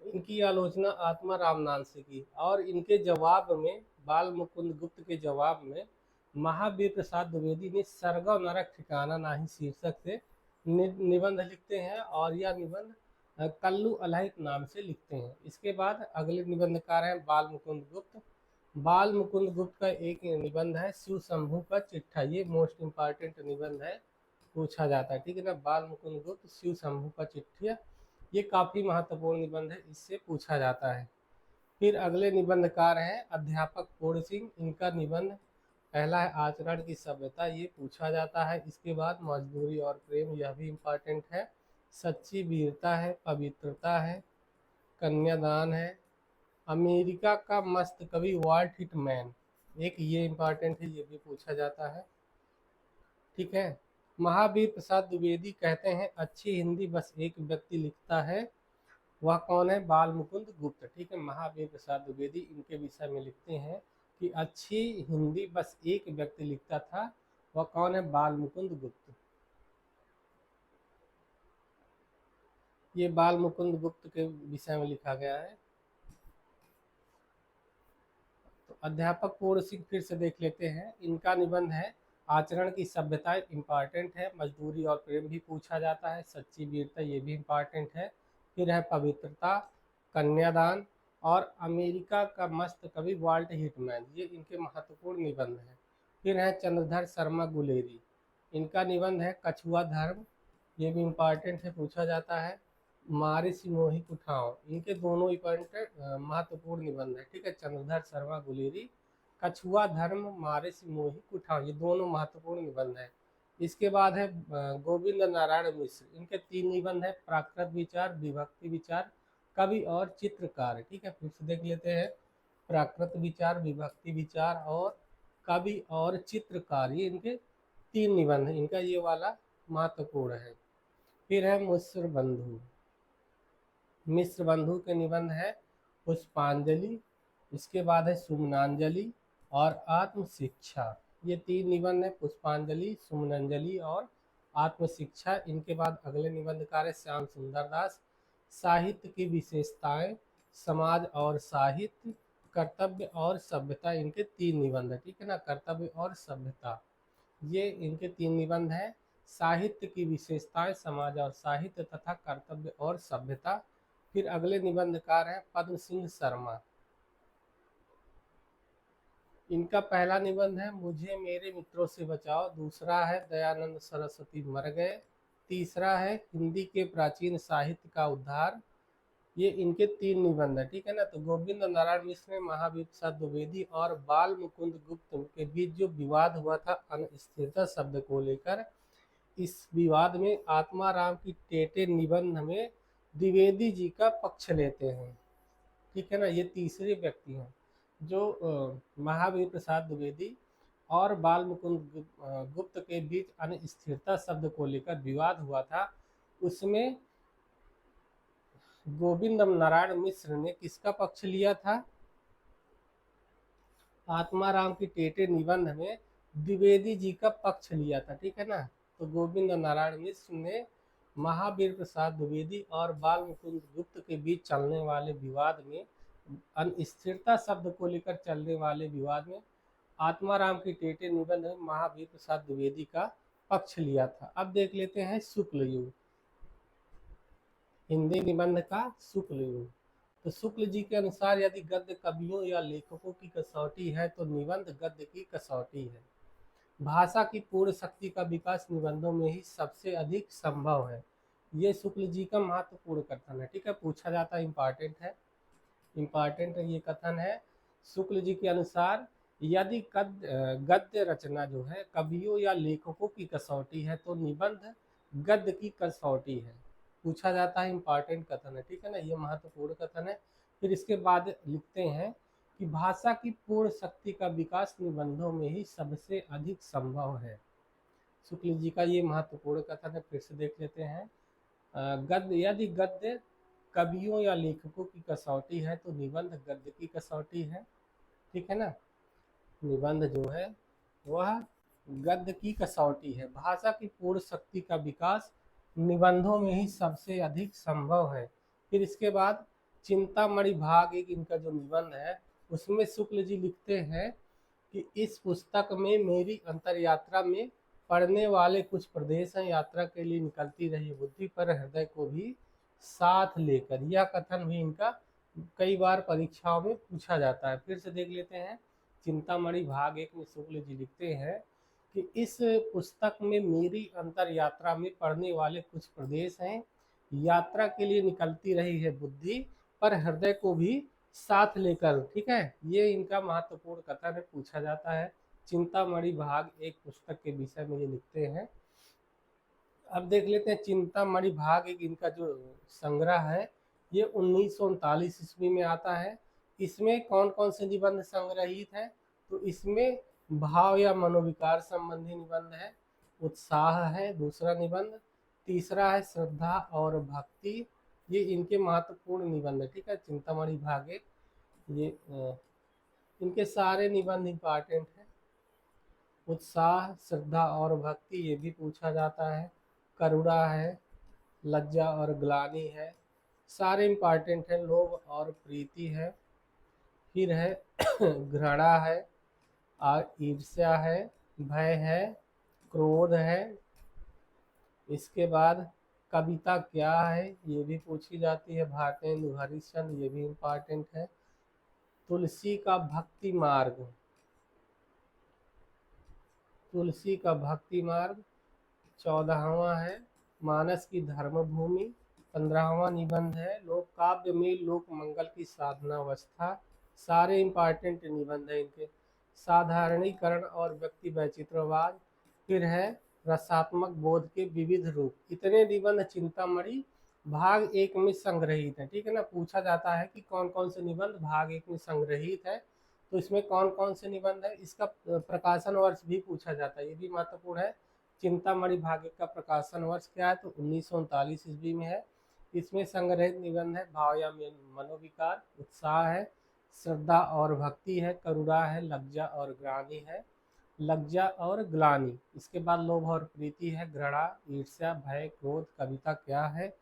[SPEAKER 1] इनकी आलोचना आत्मा रामनाल से की और इनके जवाब में, बाल मुकुंद गुप्त के जवाब में महावीर प्रसाद द्विवेदी ने सरगव नरक ठिकाना नाही शीर्षक से निबंध लिखते हैं और यह निबंध कल्लू अलाहित नाम से लिखते हैं। इसके बाद अगले निबंधकार हैं बाल मुकुंद गुप्त। बाल मुकुंद गुप्त का एक निबंध है शिव शंभू का चिट्ठा, ये मोस्ट इम्पॉर्टेंट निबंध है, पूछा जाता है, ठीक है ना। बाल मुकुंद गुप्त शिव शंभू का चिट्ठा, ये काफ़ी महत्वपूर्ण निबंध है, इससे पूछा जाता है। फिर अगले निबंधकार हैं अध्यापक पूर्ण सिंह, इनका निबंध पहला है आचरण की सभ्यता, ये पूछा जाता है। इसके बाद मजदूरी और प्रेम, यह भी इम्पॉर्टेंट है। सच्ची वीरता है, पवित्रता है, कन्यादान है, अमेरिका का मस्त कवि वॉल्ट हिटमैन, एक ये इम्पॉर्टेंट है, ये भी पूछा जाता है, ठीक है। महावीर प्रसाद द्विवेदी कहते हैं अच्छी हिंदी बस एक व्यक्ति लिखता है, वह कौन है? बाल मुकुंद गुप्त, ठीक है। महावीर प्रसाद द्विवेदी इनके विषय में लिखते हैं कि अच्छी हिंदी बस एक व्यक्ति लिखता था, वह कौन है? बाल मुकुंद गुप्त। ये बाल मुकुंद गुप्त के विषय में लिखा गया है। तो अध्यापक पूर्ण सिंह फिर से देख लेते हैं, इनका निबंध है आचरण की सभ्यता, इम्पॉर्टेंट है। मजदूरी और प्रेम भी पूछा जाता है। सच्ची वीरता, ये भी इम्पॉर्टेंट है। फिर है पवित्रता, कन्यादान और अमेरिका का मस्त कवि वॉल्ट हिटमैन, ये इनके महत्वपूर्ण निबंध हैं। फिर है चंद्रधर शर्मा गुलेरी, इनका निबंध है कछुआ धर्म, ये भी इम्पॉर्टेंट है, पूछा जाता है। मारे सिमोही उठाओ, इनके दोनों महत्वपूर्ण निबंध है, ठीक है। चंद्रधर शर्मा गुलेरी, कछुआ धर्म, मारे सिमोही उठाओ, ये दोनों महत्वपूर्ण निबंध है। इसके बाद है गोविंद नारायण मिश्र, इनके 3 निबंध है प्राकृत विचार, विभक्ति विचार, कवि और चित्रकार, ठीक है। फिर से देख लेते हैं, प्राकृत विचार, विभक्ति विचार और कवि और चित्रकार, ये इनके 3 निबंध है। इनका ये वाला महत्वपूर्ण है। फिर है मिश्र बंधु, मिश्र बंधु के निबंध है पुष्पांजलि, इसके बाद है सुमनांजलि और आत्म शिक्षा, ये 3 निबंध है, पुष्पांजलि, सुमनांजलि और आत्म शिक्षा। इनके बाद अगले निबंधकार है श्याम सुंदर दास, साहित्य की विशेषताएं, समाज और साहित्य, कर्तव्य और सभ्यता, इनके 3 निबंध है, ठीक है ना। कर्तव्य और सभ्यता, ये इनके 3 निबंध है। साहित्य की विशेषताएं, समाज और साहित्य तथा कर्तव्य और सभ्यता। फिर अगले निबंधकार हैं पद्म सिंह शर्मा, इनका पहला निबंध है मुझे मेरे मित्रों से बचाओ, दूसरा है दयानंद सरस्वती मर गए, तीसरा है हिंदी के प्राचीन साहित्य का उद्धार, ये इनके 3 निबंध है, ठीक है ना। तो गोविंद नारायण मिश्र ने महावीर प्रसाद द्विवेदी और बाल मुकुंद गुप्त के बीच जो विवाद हुआ था अनस्थिरता शब्द को लेकर, इस विवाद में आत्माराम की टेटे निबंध में द्विवेदी जी का पक्ष लेते हैं, ठीक है ना। ये तीसरे व्यक्ति हैं जो महावीर प्रसाद द्विवेदी और बाल मुकुंद गुप्त के बीच अनिस्थिरता शब्द को लेकर विवाद हुआ था, उसमें गोविंद नारायण मिश्र ने किसका पक्ष लिया था? आत्माराम की टेटे निबंध में द्विवेदी जी का पक्ष लिया था, ठीक है ना। तो गोविंद नारायण मिश्र ने महावीर प्रसाद द्विवेदी और बाल मुकुंद गुप्त के बीच चलने वाले विवाद में, अनिस्थिरता शब्द को लेकर चलने वाले विवाद में आत्माराम की टेटे निबंध में महावीर प्रसाद द्विवेदी का पक्ष लिया था। अब देख लेते हैं शुक्ल युग, हिंदी निबंध का शुक्ल युग। तो शुक्ल जी के अनुसार यदि गद्य कवियों या लेखकों की कसौटी है तो निबंध गद्य की कसौटी है। भाषा की पूर्ण शक्ति का विकास निबंधों में ही सबसे अधिक संभव है, ये शुक्ल जी का महत्वपूर्ण कथन है, ठीक है, पूछा जाता है, इम्पॉर्टेंट है, इम्पॉर्टेंट ये कथन है। शुक्ल जी के अनुसार यदि गद्य रचना जो है कवियों या लेखकों की कसौटी है तो निबंध गद्य की कसौटी है, पूछा जाता है, इम्पॉर्टेंट कथन है, ठीक है ना, ये महत्वपूर्ण कथन है। फिर इसके बाद लिखते हैं कि भाषा की पूर्ण शक्ति का विकास निबंधों में ही सबसे अधिक संभव है, शुक्ल जी का ये महत्वपूर्ण कथन है। फिर से देख लेते हैं, गद्य यदि गद्य कवियों या लेखकों की कसौटी है तो निबंध गद्य की कसौटी है, ठीक है ना। निबंध जो है वह गद्य की कसौटी है। भाषा की पूर्ण शक्ति का विकास निबंधों में ही सबसे अधिक संभव है। फिर इसके बाद चिंतामणि भाग एक इनका जो निबंध है उसमें शुक्ल जी लिखते हैं कि इस पुस्तक में मेरी अंतर यात्रा में पढ़ने वाले कुछ प्रदेश हैं, यात्रा के लिए निकलती रही बुद्धि पर हृदय को भी साथ लेकर। यह कथन भी इनका कई बार परीक्षाओं में पूछा जाता है। फिर से देख लेते हैं। चिंतामणि भाग एक में शुक्ल जी लिखते हैं कि इस पुस्तक में मेरी अंतर यात्रा में पढ़ने वाले कुछ प्रदेश हैं, यात्रा के लिए निकलती रही है बुद्धि पर हृदय को भी साथ लेकर। ठीक है, ये इनका महत्वपूर्ण कथन है, पूछा जाता है। चिंतामणि भाग एक पुस्तक के विषय में ये लिखते हैं। अब देख लेते हैं चिंतामणि भाग एक इनका जो संग्रह है ये 1939 ईस्वी में आता है। इसमें कौन कौन से निबंध संग्रहित हैं? तो इसमें भाव या मनोविकार संबंधी निबंध है, उत्साह है दूसरा निबंध, तीसरा है श्रद्धा और भक्ति। ये इनके महत्वपूर्ण निबंध है। ठीक है, चिंतामणि भाग एक ये इनके सारे निबंध इंपॉर्टेंट हैं। उत्साह, श्रद्धा और भक्ति ये भी पूछा जाता है। करुणा है, लज्जा और ग्लानि है, सारे इंपॉर्टेंट हैं। लोभ और प्रीति है, फिर है घृणा है, ईर्ष्या है, भय है, क्रोध है। इसके बाद कविता क्या है ये भी पूछी जाती है। भारतेंदु हरिश्चंद्र ये भी इम्पॉर्टेंट है। तुलसी का भक्ति मार्ग, तुलसी का भक्ति मार्ग 14वां है। मानस की धर्मभूमि 15वां निबंध है। लोक काव्य में लोक मंगल की साधनावस्था, सारे इंपॉर्टेंट निबंध है इनके। साधारणीकरण और व्यक्ति वैचित्रवाद, फिर है रसात्मक बोध के विविध रूप। इतने निबंध चिंतामणि भाग एक में संग्रहित है। ठीक है ना, पूछा जाता है कि कौन कौन से निबंध भाग एक में संग्रहित है, तो इसमें कौन कौन से निबंध है, इसका प्रकाशन वर्ष भी पूछा जाता है, ये भी महत्वपूर्ण है। चिंतामणि भाग एक का प्रकाशन वर्ष क्या है? तो 1939 ईस्वी में है। इसमें संग्रहित निबंध है भाव या मनोविकार, उत्साह है, श्रद्धा और भक्ति है, करुणा है, लज्जा और ग्लानि है, लज्जा और ग्लानि। इसके बाद लोभ और प्रीति है, घृणा, ईर्ष्या, भय, क्रोध। कविता क्या है?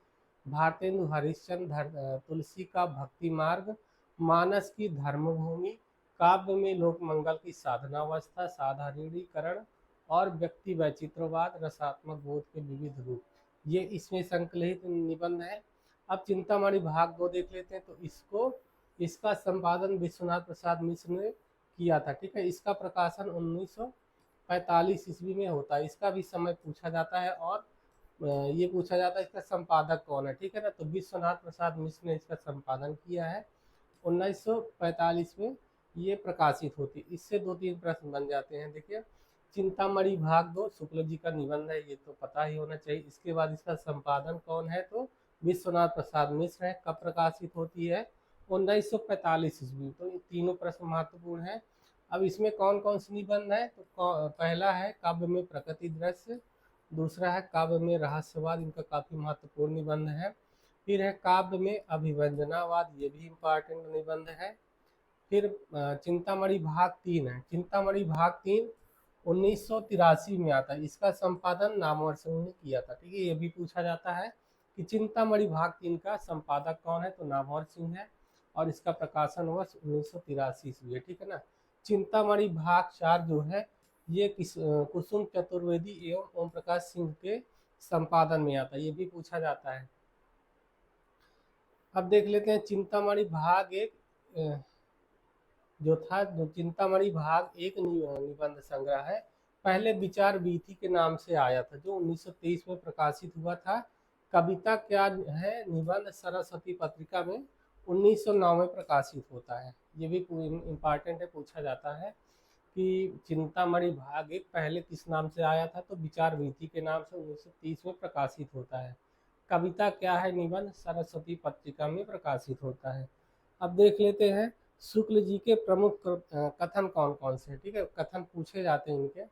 [SPEAKER 1] भारतेंदु हरिश्चंद्र, तुलसी का भक्ति मार्ग, मानस की धर्मभूमि, काव्य में लोक मंगल की साधनावस्था, साधारणीकरण और व्यक्ति वैचित्रवाद, रसात्मक बोध के विविध रूप। ये इसमें संकलित निबंध है। अब चिंतामणि भाग 2 देख लेते हैं। तो इसका संपादन विश्वनाथ प्रसाद मिश्र ने किया था। ठीक है, इसका प्रकाशन 1945 ईस्वी में होता है। इसका भी समय पूछा जाता है और ये पूछा जाता है इसका संपादक कौन है। ठीक है ना, तो विश्वनाथ प्रसाद मिश्र ने इसका संपादन किया है। 1945 में ये प्रकाशित होती। इससे 2-3 प्रश्न बन जाते हैं। देखिए, चिंतामणि भाग 2 शुक्ल जी का निबंध है, ये तो पता ही होना चाहिए। इसके बाद इसका संपादन कौन है? तो विश्वनाथ प्रसाद मिश्र है। कब प्रकाशित होती है? 1945 ईस्वी। तो ये तीनों प्रश्न महत्वपूर्ण है। अब इसमें कौन कौन से निबंध है? तो पहला है काव्य में प्रकृति दृश्य, दूसरा है काव्य में रहस्यवाद, इनका काफी महत्वपूर्ण निबंध है। फिर है काव्य में अभिव्यंजनावाद, ये भी इम्पॉर्टेंट निबंध है। फिर चिंतामणि भाग 3 है। चिंतामणि भाग 3 1983 में आता है। इसका संपादन नामवर सिंह ने किया था। ठीक है, ये भी पूछा जाता है कि चिंतामणि भाग 3 का संपादक कौन है? तो नामवर सिंह है और इसका प्रकाशन वर्ष 1983 ईस्वी है। ठीक है ना। चिंतामणि भाग 4 जो है ये कुसुम चतुर्वेदी एवं ओम प्रकाश सिंह के संपादन में आता है, ये भी पूछा जाता है। अब देख लेते हैं चिंतामणि भाग 1 जो था, जो चिंतामणि भाग 1 निबंध संग्रह है। पहले विचार वीथी के नाम से आया था, जो 1923 में प्रकाशित हुआ था। कविता क्या है? निबंध सरस्वती पत्रिका में 1909 में प्रकाशित होता है। ये भी इम्पॉर्टेंट है, पूछा जाता है कि चिंतामणि भाग 1 पहले किस नाम से आया था? तो विचार वीथी के नाम से 1930 में प्रकाशित होता है। कविता क्या है? निबंध सरस्वती पत्रिका में प्रकाशित होता है। अब देख लेते हैं शुक्ल जी के प्रमुख कथन कौन कौन से। ठीक है, कथन पूछे जाते हैं इनके।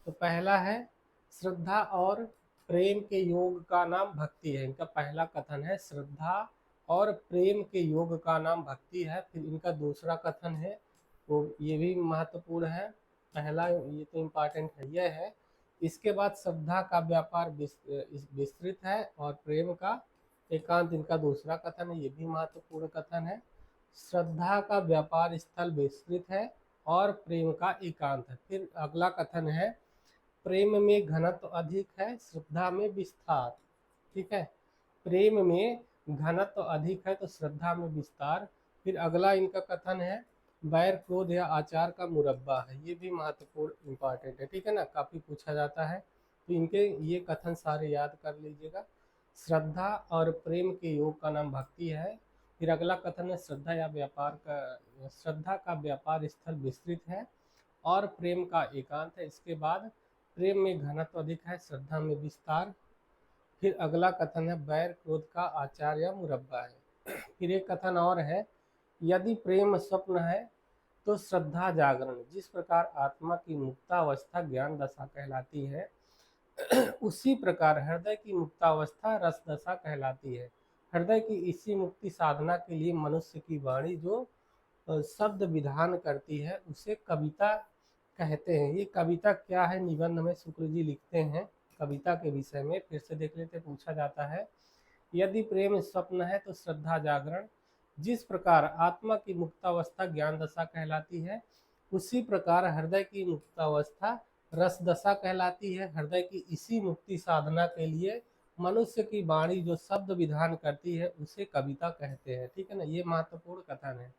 [SPEAKER 1] तो पहला है श्रद्धा और प्रेम के योग का नाम भक्ति है। इनका पहला कथन है श्रद्धा और प्रेम के योग का नाम भक्ति है। फिर इनका दूसरा कथन है वो ये भी महत्वपूर्ण है पहला ये तो इम्पॉर्टेंट है, यह है। इसके बाद श्रद्धा का व्यापार विस्तृत है और प्रेम का एकांत इनका दूसरा कथन है, ये भी महत्वपूर्ण कथन है। श्रद्धा का व्यापार स्थल विस्तृत है और प्रेम का एकांत है। फिर अगला कथन है, प्रेम में घनत्व अधिक है, श्रद्धा में विस्तार। ठीक है, प्रेम में घनत्व अधिक है तो श्रद्धा में विस्तार। फिर अगला इनका कथन है, बैर क्रोध या आचार का मुरब्बा है, ये भी महत्वपूर्ण इंपॉर्टेंट है। ठीक है ना, काफी पूछा जाता है, तो इनके ये कथन सारे याद कर लीजिएगा। श्रद्धा और प्रेम के योग का नाम भक्ति है। फिर अगला कथन है, श्रद्धा का व्यापार स्थल विस्तृत है और प्रेम का एकांत है। इसके बाद प्रेम में घनत्व अधिक है, श्रद्धा में विस्तार। फिर अगला कथन है, बैर क्रोध का आचार या मुरब्बा है। फिर एक कथन और है, यदि प्रेम स्वप्न है तो श्रद्धा जागरण। जिस प्रकार आत्मा की मुक्तावस्था ज्ञान दशा कहलाती है, उसी प्रकार हृदय की मुक्तावस्था रस दशा कहलाती है। हृदय की इसी मुक्ति साधना के लिए मनुष्य की वाणी जो शब्द विधान करती है उसे कविता कहते हैं। ये कविता क्या है, निबंध में शुक्ल जी लिखते हैं कविता के विषय में। फिर से देख लेते, पूछा जाता है, यदि प्रेम स्वप्न है तो श्रद्धा जागरण। जिस प्रकार आत्मा की मुक्तावस्था ज्ञान दशा कहलाती है, उसी प्रकार हृदय की मुक्तावस्था रस दशा कहलाती है। हृदय की इसी मुक्ति साधना के लिए मनुष्य की वाणी जो शब्द विधान करती है उसे कविता कहते हैं। ठीक है ना, ये महत्वपूर्ण कथन है।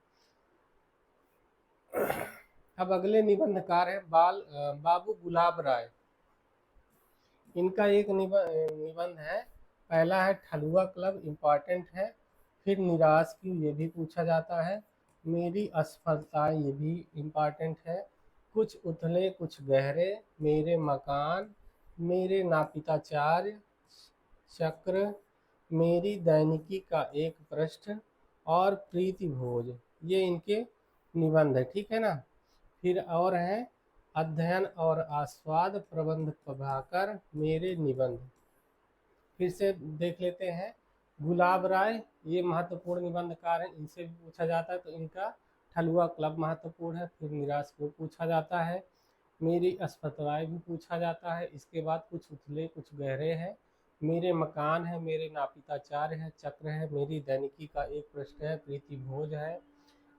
[SPEAKER 1] अब अगले निबंधकार है बाबू गुलाब राय। इनका एक निबंध है, पहला है ठलुआ क्लब, इम्पॉर्टेंट है। फिर निराश क्यों, ये भी पूछा जाता है। मेरी असफलताएं, ये भी इम्पॉर्टेंट है। कुछ उथले कुछ गहरे, मेरे मकान, मेरे नापिताचार्य, चक्र, मेरी दैनिकी का एक पृष्ठ और प्रीति भोज, ये इनके निबंध है। ठीक है ना। फिर और है, अध्ययन और आस्वाद, प्रबंध प्रभाकर, मेरे निबंध। फिर से देख लेते हैं, गुलाब राय, ये महत्वपूर्ण निबंधकार हैं, इनसे भी पूछा जाता है तो इनका ठलुआ क्लब महत्वपूर्ण है। फिर निराश को पूछा जाता है, मेरी अस्पताल भी पूछा जाता है। इसके बाद कुछ उथले कुछ गहरे हैं, मेरे मकान है, मेरे नापिताचार्य है, चक्र है, मेरी दैनिकी का एक पृष्ठ है, प्रीति भोज है,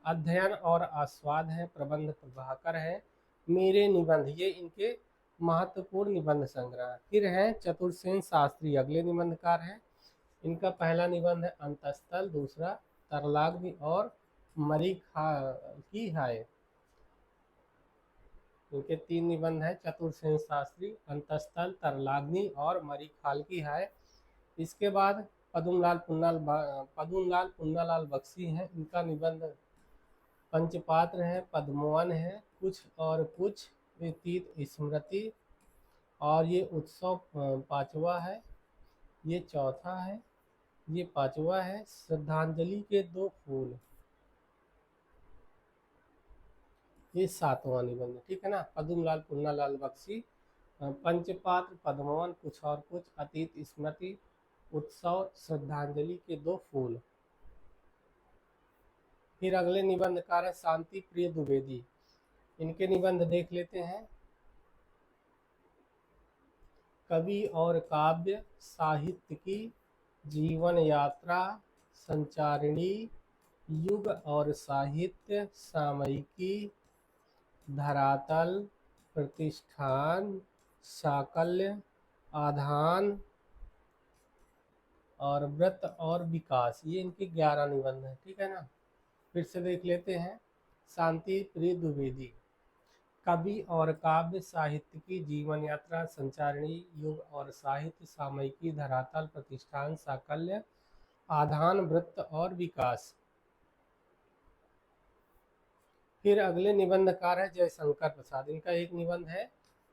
[SPEAKER 1] अध्ययन और आस्वाद है, प्रबंध प्रभाकर है, मेरे निबंध, ये इनके महत्वपूर्ण निबंध संग्रह। फिर है चतुर्सेन शास्त्री, अगले निबंधकार हैं। इनका पहला निबंध है अंतस्थल, दूसरा तरलाग्नि और मरीखा की हाय। इनके 3 निबंध है, चतुर्सेन शास्त्री, अंतस्थल, तरलाग्नि और मरीखाल की हाय। इसके बाद पदुमलाल पुन्नालाल बख्शी हैं, इनका निबंध पंचपात्र है, पद्मवन है, कुछ और कुछ, व्यतीत स्मृति, और ये उत्सव 5वां है, ये 4था है, ये 5वां है, श्रद्धांजलि के 2 फूल, ये 7वां निबंध। ठीक है ना, पद्मलाल पुन्नालाल बख्शी, पंचपात्र, पद्मवन, कुछ और कुछ, अतीत स्मृति, उत्सव, श्रद्धांजलि के 2 फूल। फिर अगले निबंधकार है शांति प्रिय द्विवेदी। इनके निबंध देख लेते हैं, कवि और काव्य, साहित्य की जीवन यात्रा, संचारिणी, युग और साहित्य, सामयिकी, धरातल, प्रतिष्ठान, साकल्य, आधान और व्रत और विकास, ये इनके 11 निबंध हैं। ठीक है ना, फिर से देख लेते हैं, शांति प्रिय द्विवेदी, कवि और काव्य, साहित्य की जीवन यात्रा, संचारिणी, युग और साहित्य, सामयिकी, धरातल, प्रतिष्ठान, साकल्य, आधान, वृत्त और विकास। फिर अगले निबंधकार है जयशंकर प्रसाद। इनका एक निबंध है,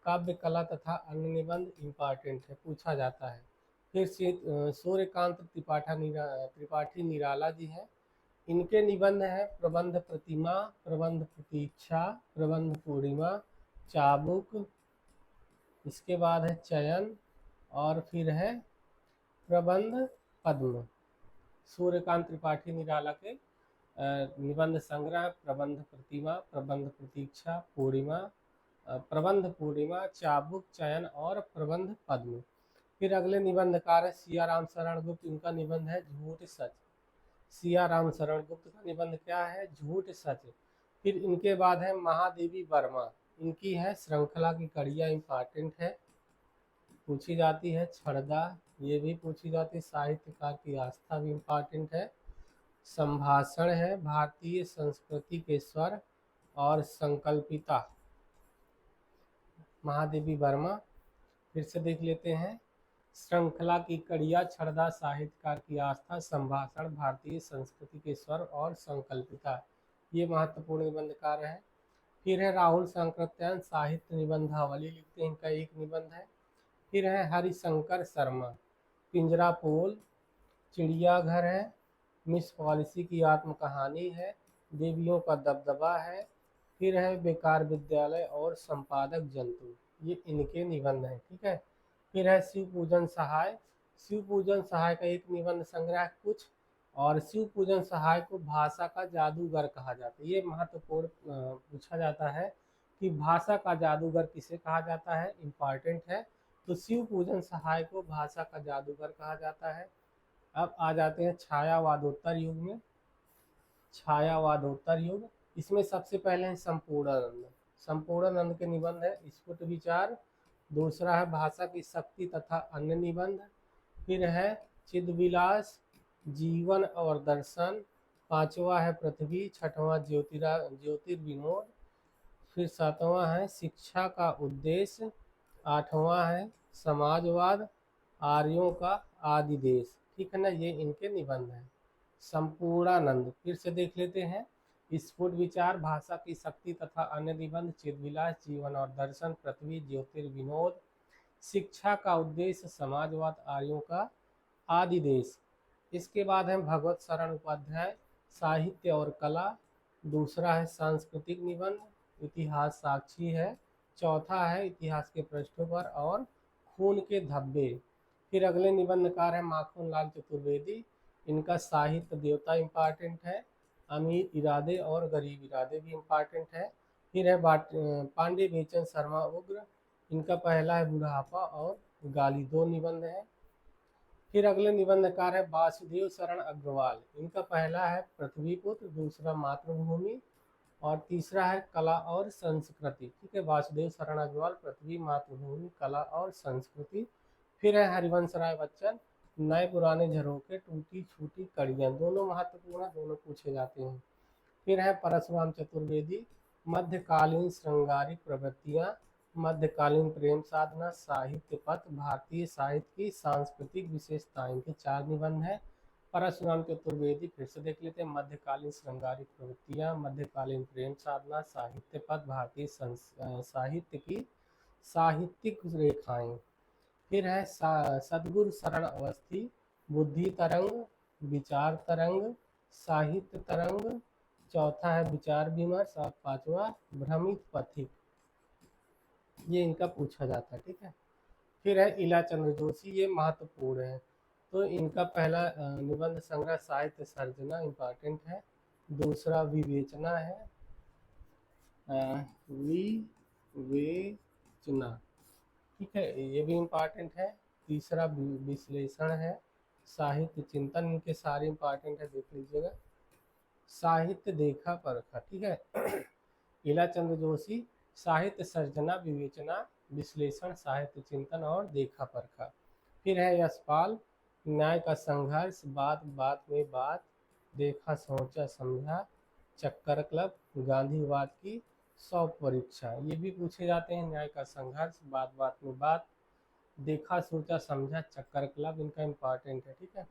[SPEAKER 1] काव्य कला तथा अन्य निबंध, इम्पॉर्टेंट है, पूछा जाता है। फिर सूर्यकांत त्रिपाठी निराला जी हैं। इनके निबंध है, प्रबंध प्रतिमा, प्रबंध प्रतीक्षा, प्रबंध पूर्णिमा, चाबुक, इसके बाद है चयन, और फिर है प्रबंध पद्म। सूर्यकांत त्रिपाठी निराला के निबंध संग्रह, प्रबंध प्रतिमा, प्रबंध प्रतीक्षा, पूर्णिमा, प्रबंध पूर्णिमा, चाबुक, चयन और प्रबंध पद्म। फिर अगले निबंधकार है सियाराम शरण गुप्त, इनका निबंध है झूठ सच। सियाराम शरण गुप्त का निबंध क्या है? झूठ सच। फिर इनके बाद है महादेवी वर्मा, इनकी है श्रृंखला की कड़ियाँ, इंपॉर्टेंट है, पूछी जाती है। छड़दा, ये भी पूछी जाती है। साहित्यकार की आस्था भी इंपॉर्टेंट है। संभाषण है, भारतीय संस्कृति के स्वर और संकल्पिता, महादेवी वर्मा। फिर से देख लेते हैं, श्रृंखला की कड़िया, छड़दा, साहित्यकार की आस्था, संभाषण, भारतीय संस्कृति के स्वर और संकल्पिता, ये महत्वपूर्ण निबंधकार है। फिर है राहुल सांकृत्यायन, साहित्य निबंधावली लिखते हैं, इनका एक निबंध है। फिर है हरिशंकर शर्मा, पिंजरापोल, चिड़ियाघर है, मिस पॉलिसी की आत्मकहानी है, देवियों का दबदबा है। फिर है बेकार विद्यालय और संपादक जंतु, ये इनके निबंध हैं, ठीक है। फिर है शिव पूजन सहाय, शिव पूजन सहाय का एक निबंध संग्रह कुछ, और शिव पूजन सहाय को भाषा का जादूगर कहा जाता है। ये महत्वपूर्ण पूछा जाता है कि भाषा का जादूगर किसे कहा जाता है, इम्पॉर्टेंट है। तो शिव पूजन सहाय को भाषा का जादूगर कहा जाता है। अब आ जाते हैं छायावादोत्तर युग में। छायावादोत्तर युग, इसमें सबसे पहले है संपूर्णानंद। संपूर्णानंद के निबंध है स्फुट विचार। दूसरा है भाषा की शक्ति तथा अन्य निबंध। फिर है चिदविलास, जीवन और दर्शन। पांचवा है पृथ्वी। छठवां ज्योतिर्विनोद। फिर सातवां है शिक्षा का उद्देश्य। आठवां है समाजवाद, आर्यों का आदि देश, ठीक है ना, ये इनके निबंध हैं। संपूर्णानंद फिर से देख लेते हैं, स्फुट विचार, भाषा की शक्ति तथा अन्य निबंध, चिदविलास, जीवन और दर्शन, पृथ्वी, ज्योतिर्विनोद, शिक्षा का उद्देश्य, समाजवाद, आर्यों का आदि देश। इसके बाद है भगवत शरण उपाध्याय, साहित्य और कला। दूसरा है सांस्कृतिक निबंध, इतिहास साक्षी है। चौथा है इतिहास के पृष्ठों पर और खून के धब्बे। फिर अगले निबंधकार है माखन लाल चतुर्वेदी, इनका साहित्य देवता इम्पॉर्टेंट है। अमीर इरादे और गरीब इरादे भी इम्पॉर्टेंट है। फिर है पांडे बेचन शर्मा उग्र, इनका पहला है बुढ़ापा और गाली, दो निबंध है। फिर अगले निबंधकार है वासुदेव शरण अग्रवाल, इनका पहला है पृथ्वीपुत्र, दूसरा मातृभूमि और तीसरा है कला और संस्कृति, ठीक है। वासुदेव शरण अग्रवाल, पृथ्वी, मातृभूमि, कला और संस्कृति। फिर है हरिवंश राय बच्चन, नए पुराने झरोखे, टूटी छूटी कड़ियाँ, दोनों महत्वपूर्ण है, दोनों पूछे जाते हैं। फिर है परशुराम चतुर्वेदी, मध्यकालीन श्रृंगारिक प्रवृत्तियाँ, मध्यकालीन प्रेम साधना, साहित्य पथ, भारतीय साहित्य की सांस्कृतिक विशेषताएं, इनके चार निबंध हैं। परशुराम चतुर्वेदी फिर से देख लेते हैं, मध्यकालीन श्रृंगारिक प्रवृत्तियाँ, मध्यकालीन प्रेम साधना, साहित्य पथ, भारतीय साहित्य की साहित्यिक रेखाएं। फिर है सदगुरु शरण अवस्थी, बुद्धि तरंग, विचार तरंग, साहित्य तरंग। चौथा है विचार विमर्श और पांचवा भ्रमित पथिक, ये इनका पूछा जाता है, ठीक है। फिर है इला चंद्र जोशी, ये महत्वपूर्ण है। तो इनका पहला निबंध संग्रह साहित्य सर्जना इम्पॉर्टेंट है। दूसरा विवेचना है, विवेचना, ठीक है, ये भी इम्पॉर्टेंट है। तीसरा विश्लेषण है, साहित्य चिंतन, इनके सारे इम्पॉर्टेंट है, देख लीजिएगा। साहित्य देखा परखा, ठीक है। इला चंद्र जोशी, साहित्य सर्जना, विवेचना, विश्लेषण, साहित्य चिंतन और देखा परखा। फिर है यशपाल, न्याय का संघर्ष, बात बात में बात, देखा सोचा समझा, चक्कर क्लब, गांधीवाद की 100 परीक्षा, ये भी पूछे जाते हैं। न्याय का संघर्ष, बात बात में बात, देखा सोचा समझा, चक्कर क्लब, इनका इम्पॉर्टेंट है, ठीक है।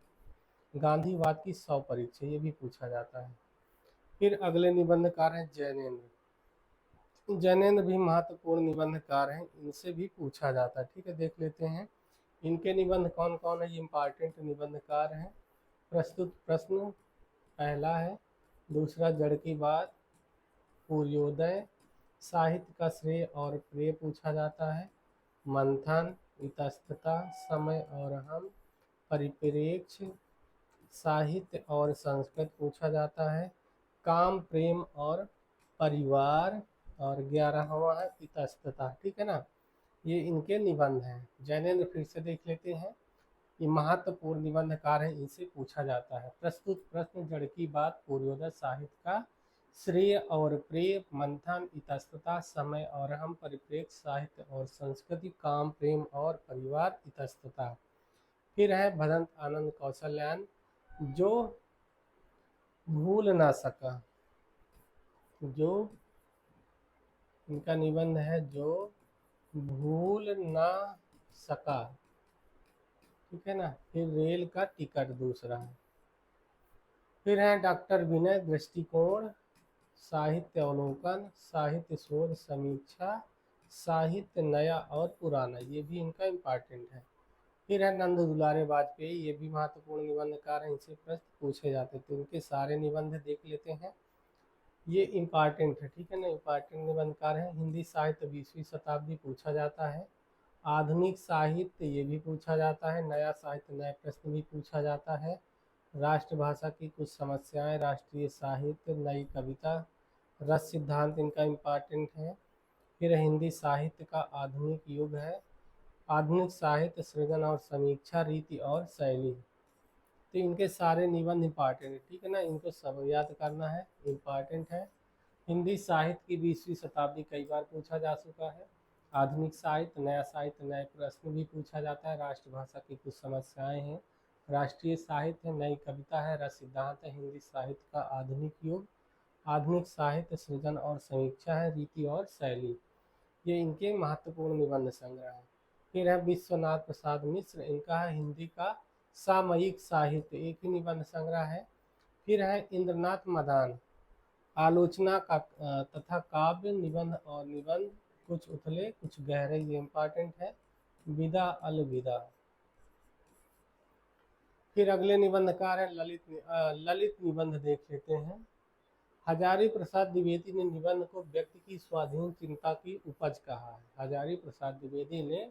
[SPEAKER 1] गांधीवाद की 100 परीक्षा, ये भी पूछा जाता है। फिर अगले निबंधकार हैं जैनेन्द्र। जैनेन्द्र भी महत्वपूर्ण निबंधकार हैं, इनसे भी पूछा जाता है, ठीक है, देख लेते हैं इनके निबंध कौन कौन है। ये इम्पॉर्टेंट निबंधकार हैं। प्रस्तुत प्रश्न पहला है, दूसरा जड़ की बात, पूर्योदय, साहित्य का श्रेय और प्रेय पूछा जाता है। मंथन, इतस्तता, समय और हम, परिप्रेक्ष्य, साहित्य और संस्कृत पूछा जाता है। काम, प्रेम और परिवार, और 11वां है इतस्ततः। ठीक है ना, ये इनके निबंध हैं। जैनेन्द्र फिर से देख लेते हैं, ये महत्वपूर्ण निबंधकार है, इनसे पूछा जाता है। प्रस्तुत प्रश्न जड़ की बात पूर्वोदय साहित्य का श्रेय और प्रेय, मंथन, इतस्तता, समय और हम, परिप्रेक्ष्य, साहित्य और संस्कृति, काम, प्रेम और परिवार, इतस्तता। फिर है भदंत आनंद कौशल्यान, जो भूल ना सका, जो इनका निबंध है जो भूल ना सका। ठीक है ना, फिर रेल का टिकट दूसरा है। फिर है डॉक्टर विनय, दृष्टिकोण, साहित्य अवलोकन, साहित्य शोध समीक्षा, साहित्य नया और पुराना, ये भी इनका इम्पॉर्टेंट है। फिर है नंद दुलारे वाजपेयी, ये भी महत्वपूर्ण निबंधकार हैं, इनसे प्रश्न पूछे जाते थे। इनके सारे निबंध देख लेते हैं, ये इम्पॉर्टेंट है। ठीक है ना, इम्पॉर्टेंट निबंधकार हैं। हिंदी साहित्य 20वीं शताब्दी पूछा जाता है। आधुनिक साहित्य ये भी पूछा जाता है। नया साहित्य नए प्रश्न भी पूछा जाता है। राष्ट्रभाषा की कुछ समस्याएं, राष्ट्रीय साहित्य, नई कविता, रस सिद्धांत इनका इम्पॉर्टेंट है। फिर हिंदी साहित्य का आधुनिक युग है। आधुनिक साहित्य सृजन और समीक्षा, रीति और शैली। तो इनके सारे निबंध इम्पॉर्टेंट है। ठीक है ना, इनको सब याद करना है, इम्पॉर्टेंट है। हिंदी साहित्य की 20वीं शताब्दी कई बार पूछा जा चुका है। आधुनिक साहित्य, नया साहित्य, नए प्रश्न भी पूछा जाता है। राष्ट्रभाषा की कुछ समस्याएं हैं, राष्ट्रीय साहित्य, नई कविता है, रस सिद्धांत है, हिंदी साहित्य का आधुनिक युग, आधुनिक साहित्य सृजन और समीक्षा है, रीति और शैली। ये इनके महत्वपूर्ण निबंध संग्रह है। फिर है विश्वनाथ प्रसाद मिश्र, इनका है हिंदी का सामयिक साहित्य, एक ही निबंध संग्रह है। फिर है इंद्रनाथ मदान, आलोचना का तथा काव्य, निबंध और निबंध, कुछ उथले कुछ गहरे, ये इम्पॉर्टेंट है। विदा अलविदा। फिर अगले निबंधकार है ललित निबंध देख लेते हैं। हजारी प्रसाद द्विवेदी ने निबंध को व्यक्ति की स्वाधीन चिंता की उपज कहा है। हजारी प्रसाद द्विवेदी ने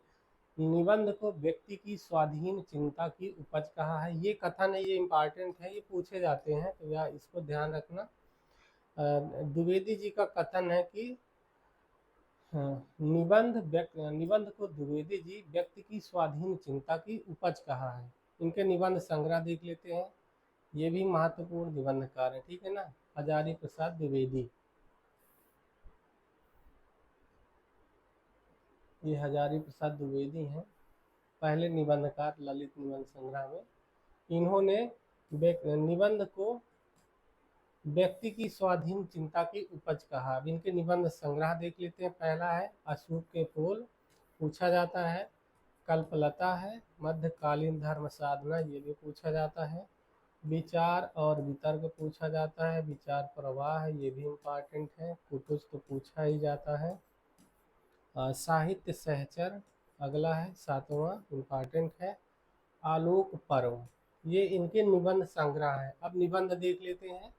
[SPEAKER 1] निबंध को व्यक्ति की स्वाधीन चिंता की उपज कहा है। ये कथन है, ये इम्पॉर्टेंट है, ये पूछे जाते हैं, तो या इसको ध्यान रखना। द्विवेदी जी का कथन है कि निबंध को द्विवेदी जी व्यक्ति की स्वाधीन चिंता की उपज कहा है। इनके निबंध संग्रह देख लेते हैं, ये भी महत्वपूर्ण निबंधकार है। ठीक है ना, हजारी प्रसाद द्विवेदी, ये हजारी प्रसाद द्विवेदी हैं, पहले निबंधकार ललित निबंध संग्रह में। इन्होंने निबंध को व्यक्ति की स्वाधीन चिंता की उपज कहा। अब इनके निबंध संग्रह देख लेते हैं। पहला है अशोक के फूल, पूछा जाता है। कल्पलता है। मध्यकालीन धर्म साधना, ये भी पूछा जाता है। विचार और वितर्क पूछा जाता है। विचार प्रवाह है, ये भी इम्पॉर्टेंट है। कुटुज तो पूछा ही जाता है। साहित्य सहचर अगला है, 7वां, इम्पॉर्टेंट है। आलोक पर्व, ये इनके निबंध संग्रह है। अब निबंध देख लेते हैं।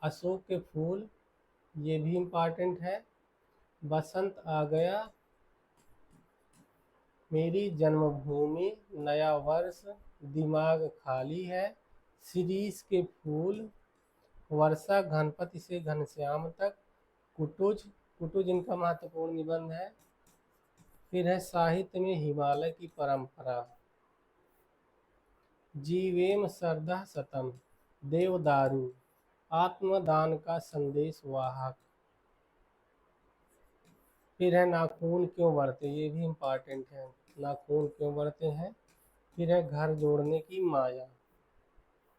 [SPEAKER 1] अशोक के फूल, ये भी इम्पॉर्टेंट है। बसंत आ गया, मेरी जन्मभूमि, नया वर्ष, दिमाग खाली है, शिरीष के फूल, वर्षा, घनपति से घनश्याम तक, कुटुज, कुटुज इनका महत्वपूर्ण निबंध है। फिर है साहित्य में हिमालय की परंपरा, जीवेम श्रद्धा सतम, देवदारू, आत्मदान का संदेश वाहक। फिर है नाखून क्यों बढ़ते, ये भी इम्पॉर्टेंट है, नाखून क्यों बढ़ते हैं। फिर है घर जोड़ने की माया,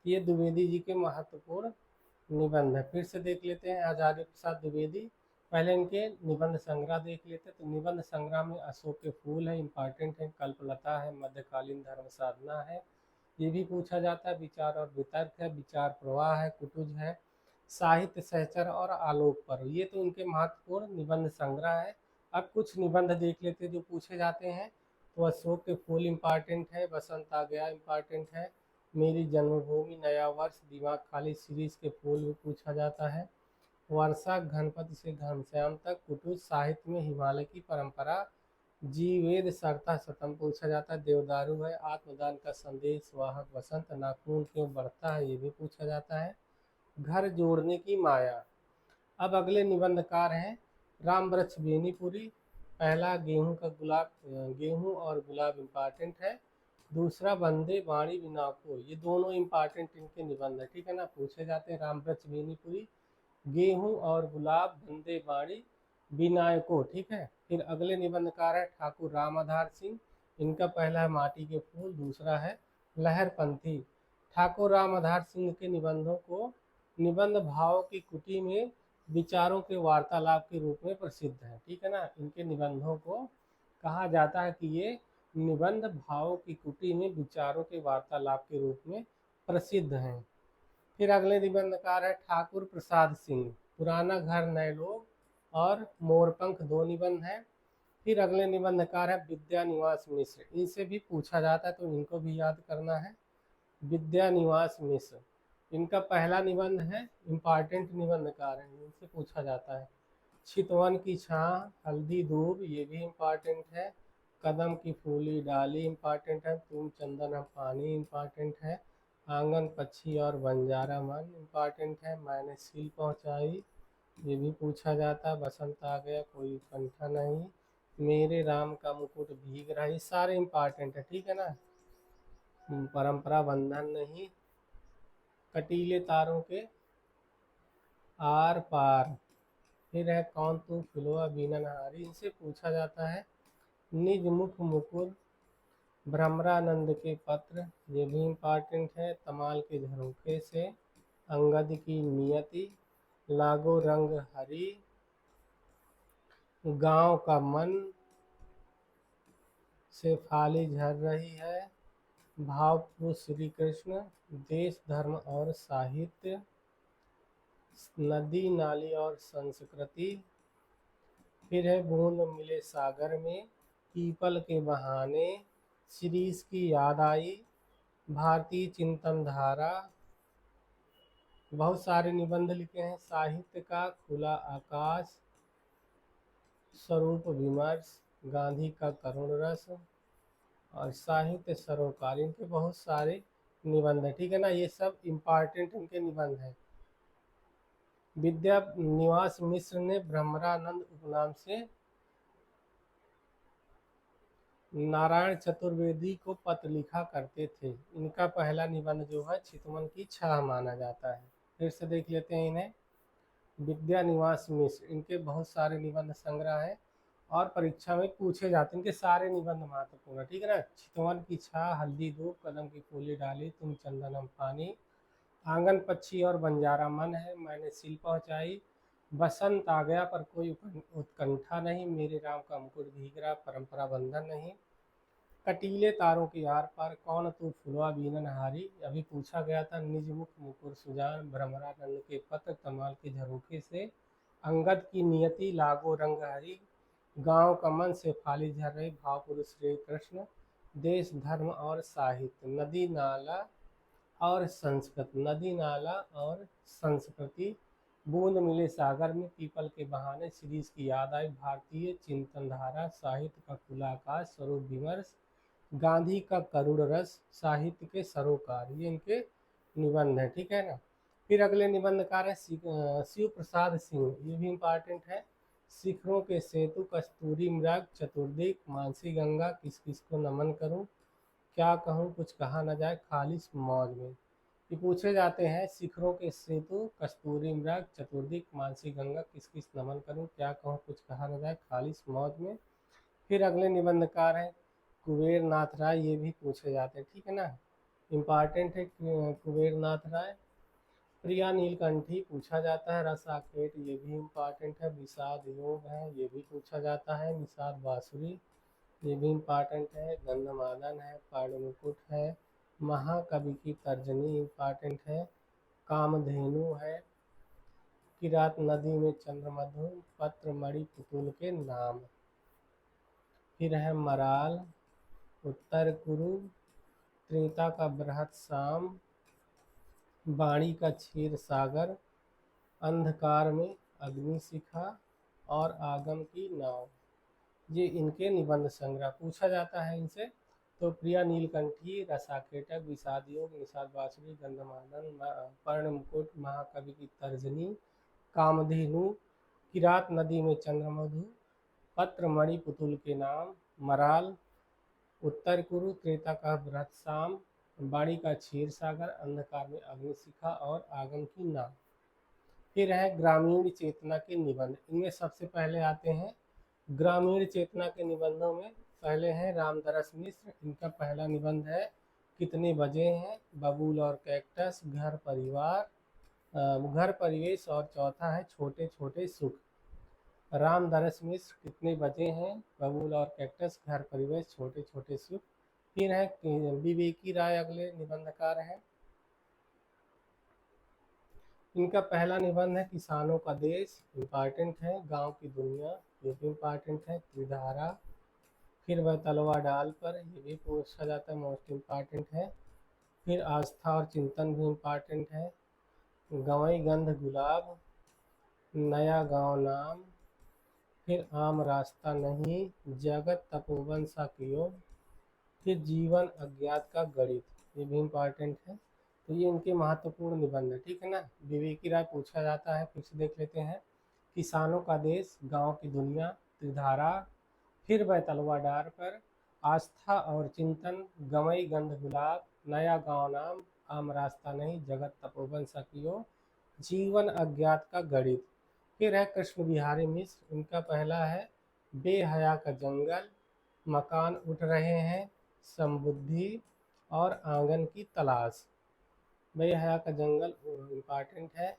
[SPEAKER 1] ये द्विवेदी जी के महत्वपूर्ण निबंध है। फिर से देख लेते हैं हजारी प्रसाद द्विवेदी, पहले इनके निबंध संग्रह देख लेते हैं। तो निबंध संग्रह में अशोक के फूल है, इम्पॉर्टेंट है। कल्पलता है, मध्यकालीन धर्म साधना है, ये भी पूछा जाता है। विचार और वितर्क है, विचार प्रवाह है, कुटुज है, साहित्य सहचर और आलोक पर्व, ये तो उनके महत्वपूर्ण निबंध संग्रह है। अब कुछ निबंध देख लेते हैं जो पूछे जाते हैं। तो अशोक के फूल इम्पॉर्टेंट है। बसंत आ गया इम्पॉर्टेंट है। मेरी जन्मभूमि, नया वर्ष, दिमाग खाली, सीरीज के फूल भी पूछा जाता है। वर्षा, घनपति से घनश्याम तक, कुटुज, साहित्य में हिमालय की परंपरा, जीवेद सरता सतम पूछा जाता है। देवदारू है, आत्मदान का संदेश वाहक, बसंत, नाखून क्यों बढ़ता है, ये भी पूछा जाता है। घर जोड़ने की माया। अब अगले निबंधकार हैं राम वृक्ष बेनीपुरी, पहला गेहूं और गुलाब इम्पॉर्टेंट है। दूसरा वंदे वाणी विनाको, ये दोनों इम्पॉर्टेंट इनके निबंध है, ठीक है ना, पूछे जाते हैं। राम वृक्ष बेनीपुरी, गेहूं और गुलाब, वंदे वाणी विनायको, ठीक है। फिर अगले निबंधकार है ठाकुर राम आधार सिंह, इनका पहला है माटी के फूल, दूसरा है लहरपंथी। ठाकुर राम आधार सिंह के निबंधों को निबंध भाव की कुटी में विचारों के वार्तालाप के रूप में प्रसिद्ध है, ठीक है ना। इनके निबंधों को कहा जाता है कि ये निबंध भावों की कुटी में विचारों के वार्तालाप के रूप में प्रसिद्ध हैं। फिर अगले निबंधकार है ठाकुर प्रसाद सिंह, पुराना घर नए लोग और मोरपंख, दो निबंध हैं। फिर अगले निबंधकार है विद्या निवास मिश्र, इनसे भी पूछा जाता है तो इनको भी याद करना है। विद्या निवास मिश्र, इनका पहला निबंध है, इम्पॉर्टेंट निबंधकार है, इनसे पूछा जाता है। चितवन की छां, हल्दी दूब, ये भी इम्पॉर्टेंट है। कदम की फूली डाली इम्पॉर्टेंट है। तुम चंदन हम पानी इम्पॉर्टेंट है। आंगन पक्षी और बंजारा मन इम्पॉर्टेंट है। मैंने सील पहुंचाई, ये भी पूछा जाता है। बसंत आ गया, कोई कंठा नहीं। मेरे राम का मुकुट भीग रहा, ये सारे इम्पॉर्टेंट है, ठीक है ना। परंपरा बंधन नहीं। कटीले तारों के आर पार, फिर है कौन तू फिलवा बीननहारी, इनसे पूछा जाता है। निज मुख मुकुर, भ्रमरानंद के पत्र, ये भी इम्पॉर्टेंट है। तमाल के झरोखे से, अंगद की नियति, लागो रंग हरी, गांव का मन, से फाली झर रही है, भाव पुरुष श्री कृष्ण, देश धर्म और साहित्य, नदी नाली और संस्कृति। फिर है बूंद मिले सागर में, पीपल के बहाने, सीरीज की याद आई, भारतीय चिंतन धारा, बहुत सारे निबंध लिखे हैं। साहित्य का खुला आकाश, स्वरूप विमर्श, गांधी का करुण रस और साहित्य सरोकार, इनके बहुत सारे निबंध है, ठीक है ना। ये सब इम्पॉर्टेंट इनके निबंध हैं। विद्या निवास मिश्र ने भ्रमरानंद उपनाम से नारायण चतुर्वेदी को पत्र लिखा करते थे। इनका पहला निबंध जो है चितवन की छाह माना जाता है। फिर से देख लेते हैं इन्हें। विद्या निवास मिश्र, इनके बहुत सारे निबंध संग्रह हैं और परीक्षा में पूछे जाते हैं। इनके सारे निबंध महत्वपूर्ण, ठीक है ना। चितवन की छाह, हल्दी धूप, कदम की फूली डाली, तुम चंदनम पानी, आंगन पक्षी और बंजारा मन है, मैंने सील पहुंचाई, बसंत आ गया पर कोई उत्कंठा नहीं, मेरे राम का मुकुट भीग रहा, परंपरा बंधन नहीं, कटीले तारों के आर पार, कौन तू फुलवा बीनन हारी, अभी पूछा गया था। निज मुख मुकुर सुजान, भ्रमरानंद के पत्र, तमाल के झरोखे से, अंगद की नियति, लागो रंग हरी, गांव का मन, से फाली झर रही, भाव पुरुष श्री कृष्ण, देश धर्म और साहित्य, नदी नाला और संस्कृति, नदी नाला और संस्कृति, बूंद मिले सागर में, पीपल के बहाने, सीरीज की याद आई, भारतीय चिंतन धारा, साहित्य का खुला आकाश, स्वरूप विमर्श, गांधी का करुण रस, साहित्य के सरोकार, ये इनके निबंध है, ठीक है ना। फिर अगले निबंधकार है शिव प्रसाद सिंह, ये भी इम्पॉर्टेंट है। शिखरों के सेतु, कस्तूरी मृग, चतुर्दिक, मानसी गंगा, किस किस को नमन करूं, क्या कहूँ कुछ कहा न जाए, खालिश मौज में, ये पूछे जाते हैं। शिखरों के सेतु, कस्तूरी मृग, चतुर्दिक, मानसी गंगा, किस किस नमन करूं, क्या कहूँ कुछ कहा न जाए, खालिश मौज में। फिर अगले निबंधकार हैं कुबेर नाथ राय, ये भी पूछे जाते हैं, ठीक है ना, इम्पॉर्टेंट है कुबेर नाथ राय। प्रिया नीलकंठी पूछा जाता है। रस आखेट, ये भी इम्पॉर्टेंट है। विषाद योग है, ये भी पूछा जाता है। निषाद बांसुरी, ये भी इम्पॉर्टेंट है। गंधमादन है, पाणमुकुट है, महाकवि की तर्जनी इम्पॉर्टेंट है। कामधेनु है, किरात नदी में चंद्रमधु, पत्र मणि पुतुल के नाम। फिर है मराल, उत्तर कुरु, त्रेता का बृहत शाम, वाणी का क्षीर सागर, अंधकार में अग्निशिखा और आगम की नाव, ये इनके निबंध संग्रह। पूछा जाता है इनसे तो प्रिया नीलकंठी, रसाकेटक, विषाद योग, निषाद बांसुरी, गंधमादन, पर्ण मुकुट, महाकवि की तर्जनी, कामधेनु, किरात नदी में चंद्रमधु, पत्र मणि पुतुल के नाम, मराल, उत्तर कुरु, त्रेता का बृहत शाम, बाड़ी का क्षीर सागर, अंधकार में अग्निशिखा और आगम की नाव। फिर है ग्रामीण चेतना के निबंध। इनमें सबसे पहले आते हैं ग्रामीण चेतना के निबंधों में पहले हैं रामदरस मिश्र। इनका पहला निबंध है कितने बजे हैं, बबूल और कैक्टस, घर परिवार, घर परिवेश, और चौथा है छोटे छोटे सुख। रामदरस मिश्र कितने बजे हैं, बबूल और कैक्टस, घर परिवेश, छोटे छोटे सुख। फिर है विवेकी राय अगले निबंधकार हैं। इनका पहला निबंध है किसानों का देश, इम्पॉर्टेंट है। गांव की दुनिया, ये भी इम्पॉर्टेंट है। त्रिधारा, फिर वह तलवार डाल पर, ये भी पूछा जाता है, मोस्ट इम्पॉर्टेंट है। फिर आस्था और चिंतन भी इम्पॉर्टेंट है। गंवई गंध गुलाब, नया गांव नाम, फिर आम रास्ता नहीं, जगत तपोवन सा कियो, फिर जीवन अज्ञात का गणित, ये भी इम्पॉर्टेंट है। तो ये इनके महत्वपूर्ण निबंध है, ठीक है ना। विवेकी राय पूछा जाता है, फिर से देख लेते हैं। किसानों का देश, गांव की दुनिया, त्रिधारा, फिर वह तलवार डार पर, आस्था और चिंतन, गंवई गंध गुलाब, नया गांव नाम, आम रास्ता नहीं, जगत तपोवन सकियो, जीवन अज्ञात का गणित। फिर है कृष्ण बिहारी मिश्र। इनका पहला है बेहया का जंगल, मकान उठ रहे हैं, समबुद्धि, और आंगन की तलाश। बेहया का जंगल इम्पॉर्टेंट है।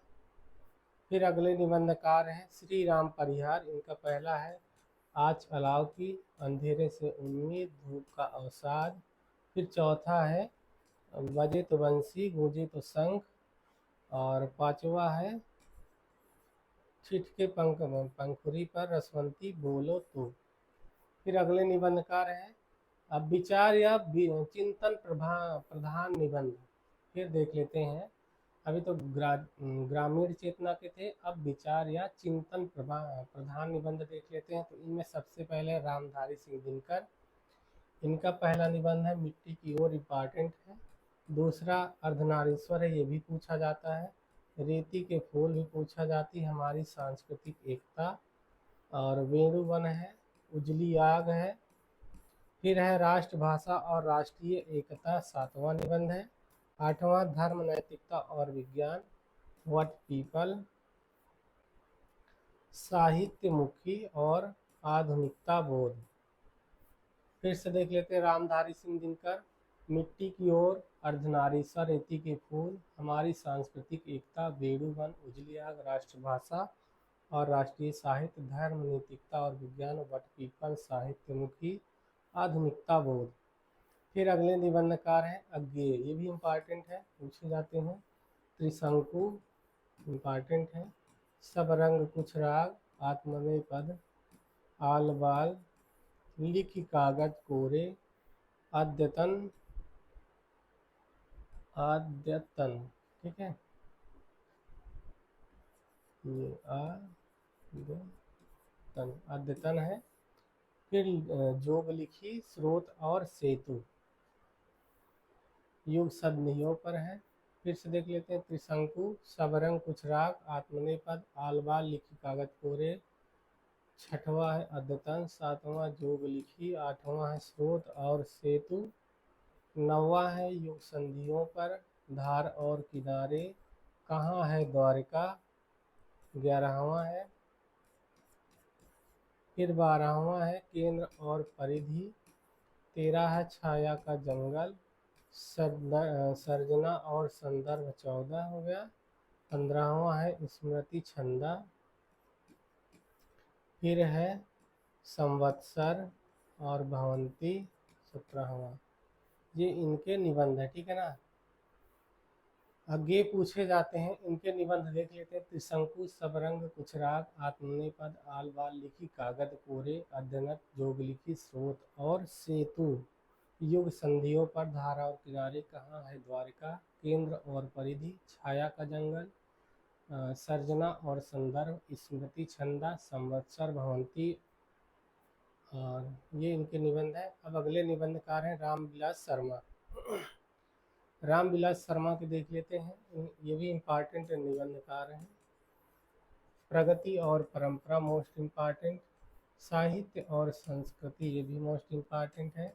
[SPEAKER 1] फिर अगले निबंधकार हैं श्री राम परिहार। इनका पहला है आज अलाव की, अंधेरे से उम्मीद, धूप का अवसाद। फिर चौथा है बजे तो बंसी, गूंजे तो शंख, और पांचवा है छिटके पंखुरी पर रसवंती बोलो तो। फिर अगले निबंधकार हैं अब विचार या चिंतन प्रधान निबंध। फिर देख लेते हैं। अभी तो ग्रामीण चेतना के थे, अब विचार या चिंतन प्रधान निबंध देख लेते हैं। तो इनमें सबसे पहले रामधारी सिंह दिनकर। इनका पहला निबंध है मिट्टी की ओर, इम्पॉर्टेंट है। दूसरा अर्धनारीश्वर है, ये भी पूछा जाता है। रेती के फूल भी पूछा जाती है, हमारी सांस्कृतिक एकता। और वेणुवन है, उजली आग है। फिर है राष्ट्रभाषा और राष्ट्रीय एकता, सातवां निबंध है। आठवां धर्म, नैतिकता और विज्ञान, व्हाट पीपल। साहित्यमुखी और आधुनिकता बोध। फिर से देख लेते हैं रामधारी सिंह दिनकर। मिट्टी की ओर, अर्धनारीश्वर, रेती के फूल, हमारी सांस्कृतिक एकता, वेणुवन, उजली आग, राष्ट्रभाषा और राष्ट्रीय साहित्य, धर्म, नैतिकता और विज्ञान, व्हाट पीपल, साहित्यमुखी, आधुनिकता बोध। फिर अगले निबंधकार हैं अज्ञेय, ये भी इम्पॉर्टेंट है, पूछे जाते हैं। त्रिशंकु इम्पॉर्टेंट है। सब रंग कुछ राग, आत्ममय पद, आल बाल, लिख कागज कोरे, अद्यतन, आद्यतन, ठीक है, ये अद्यतन है। फिर जोग लिखी, स्रोत और सेतु, युग सदनियों पर है। फिर से देख लेते हैं त्रिशंकु, सबरंग कुछ राग, आत्मनेपद, आलबाल, लिखी कागज कोरे। छठवां है अद्यतन, सातवां जोग लिखी, आठवां है स्रोत और सेतु, नौवां है युग संधियों पर, धार और किनारे, कहाँ है द्वारिका, 11वां है। फिर 12वां है केंद्र और परिधि, 13 है छाया का जंगल, सर्जना और संदर्भ, 14 हो गया। 15वां है स्मृति छंदा। फिर है संवत्सर और भवंती, 17वां। ये इनके निबंध है, ठीक है ना। आगे पूछे जाते हैं इनके निबंध देख लेते हैं। त्रिशंकु, सबरंग कुछ राग, आत्मनेपद, आल बाल, लिखी कागज कोरे, अध्ययनत, जोग लिखी, स्रोत और सेतु, युग संधियों पर, धारा और किनारे, कहाँ है द्वारिका, केंद्र और परिधि, छाया का जंगल, सर्जना और संदर्भ, स्मृति छंदा, संवत्सर, भवंती, और ये इनके निबंध है। अब अगले निबंधकार हैं रामविलास शर्मा। रामविलास शर्मा के देख लेते हैं, ये भी इम्पॉर्टेंट निबंधकार हैं। प्रगति और परंपरा मोस्ट इम्पॉर्टेंट, साहित्य और संस्कृति ये भी मोस्ट इम्पॉर्टेंट है।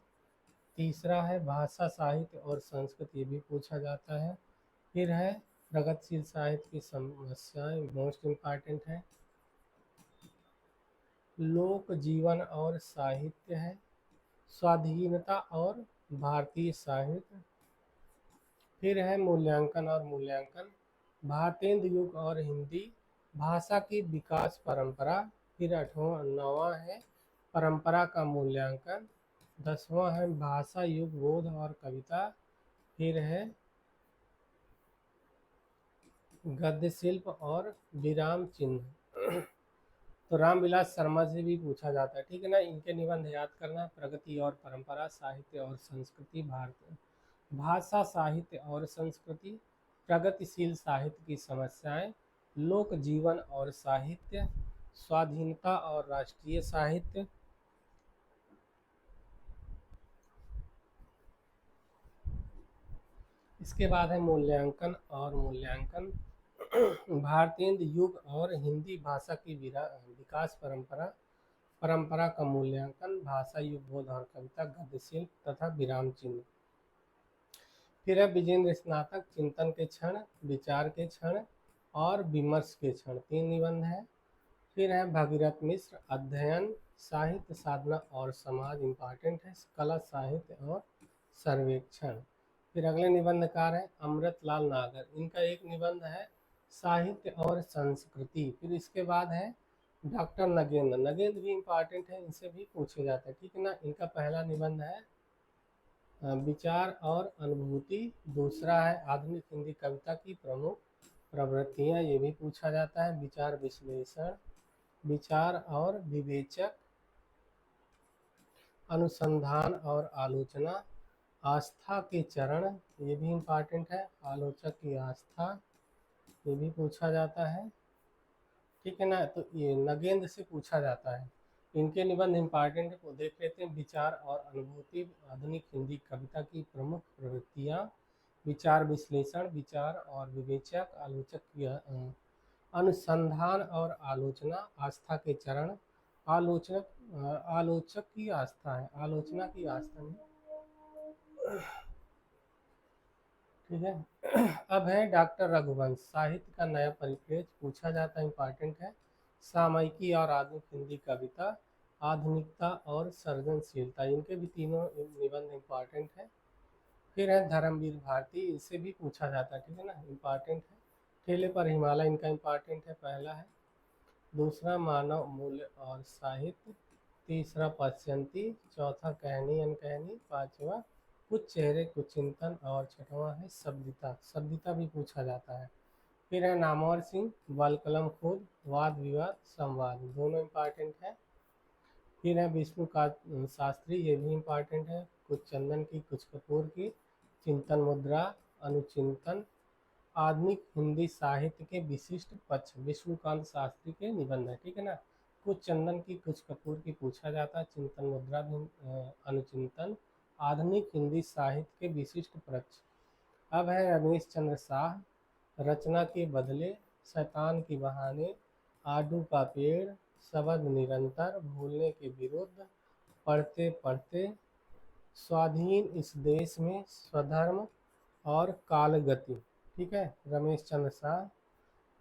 [SPEAKER 1] तीसरा है भाषा साहित्य और संस्कृति, ये भी पूछा जाता है। फिर है प्रगतिशील साहित्य की समस्याएं मोस्ट इम्पॉर्टेंट है। लोक जीवन और साहित्य है। स्वाधीनता और भारतीय साहित्य। फिर है मूल्यांकन और मूल्यांकन, भारतेंदु युग और हिंदी भाषा की विकास परंपरा। फिर 9वां है परंपरा का मूल्यांकन। 10वां है भाषा युग बोध और कविता। फिर है गद्य शिल्प और विराम चिन्ह। तो रामविलास शर्मा से भी पूछा जाता है, ठीक है ना। इनके निबंध याद करना, प्रगति और परंपरा, साहित्य और संस्कृति, भारत भाषा साहित्य और संस्कृति, प्रगतिशील साहित्य की समस्याएं, लोक जीवन और साहित्य, स्वाधीनता और राष्ट्रीय साहित्य। इसके बाद है मूल्यांकन और मूल्यांकन, भारतेंदु युग और हिंदी भाषा की विकास परंपरा, परंपरा का मूल्यांकन, भाषा युग बोध और कविता, गद्य शिल्प तथा विराम चिन्ह। फिर है विजेंद्र स्नातक, चिंतन के क्षण, विचार के क्षण और विमर्श के क्षण, 3 निबंध है। फिर है भगीरथ मिश्र, अध्ययन, साहित्य साधना और समाज इम्पॉर्टेंट है, कला साहित्य और सर्वेक्षण। फिर अगले निबंधकार हैं अमृतलाल नागर, इनका एक निबंध है साहित्य और संस्कृति। फिर इसके बाद है डॉक्टर नगेंद्र, नगेंद्र भी इम्पॉर्टेंट है, इनसे भी पूछे जाते हैं, ठीक है ना। इनका पहला निबंध है विचार और अनुभूति। दूसरा है आधुनिक हिंदी कविता की प्रमुख प्रवृत्तियाँ, ये भी पूछा जाता है। विचार विश्लेषण, विचार और विवेचक, अनुसंधान और आलोचना, आस्था के चरण, ये भी इम्पॉर्टेंट है। आलोचक की आस्था, ये भी पूछा जाता है, ठीक है ना। तो ये नगेंद्र से पूछा जाता है। इनके निबंध इम्पॉर्टेंट है, तो देख लेते हैं। विचार और अनुभूति, आधुनिक हिंदी कविता की प्रमुख प्रवृत्तियाँ, विचार विश्लेषण, विचार और विवेचक, आलोचक की अनुसंधान और आलोचना, आस्था के चरण, आलोचक की आस्था है, आलोचना की आस्था नहीं, ठीक है। अब है डॉक्टर रघुवंश, साहित्य का नया परिप्रेक्ष्य पूछा जाता है, इम्पॉर्टेंट है। सामयिकी और आधुनिक हिंदी कविता, आधुनिकता और सृजनशीलता, इनके भी तीनों निबंध इम्पॉर्टेंट है। फिर है धर्मवीर भारती, इससे भी पूछा जाता है, ठीक है ना, इम्पॉर्टेंट है। ठेले पर हिमालय, इनका इम्पॉर्टेंट है, पहला है। दूसरा मानव मूल्य और साहित्य, तीसरा पश्यंती, चौथा कहनी अनकहनी, पांचवा कुछ चेहरे कुछ चिंतन और छठवां है शब्दिता, शब्दिता भी पूछा जाता है। फिर है नामवर सिंह, बल कलम खुद, वाद विवाद संवाद, दोनों इम्पॉर्टेंट है। फिर है विष्णु का शास्त्री, ये भी इम्पॉर्टेंट है। कुछ चंदन की कुछ कपूर की, चिंतन मुद्रा, अनुचिंतन, आधुनिक हिंदी साहित्य के विशिष्ट पक्ष, विष्णुकांत शास्त्री के निबंध है, ठीक है ना। कुछ चंदन की कुछ कपूर की पूछा जाता है, चिंतन मुद्रा भी अनुचिंतन, आधुनिक हिंदी साहित्य के विशिष्ट पक्ष। अब है रमेश चंद्र शाह, रचना के बदले, शैतान की बहाने, आडू का पेड़, शब्द निरंतर, भूलने के विरुद्ध, पढ़ते पढ़ते, स्वाधीन इस देश में, स्वधर्म और कालगति, ठीक है, रमेश चंद्र शाह।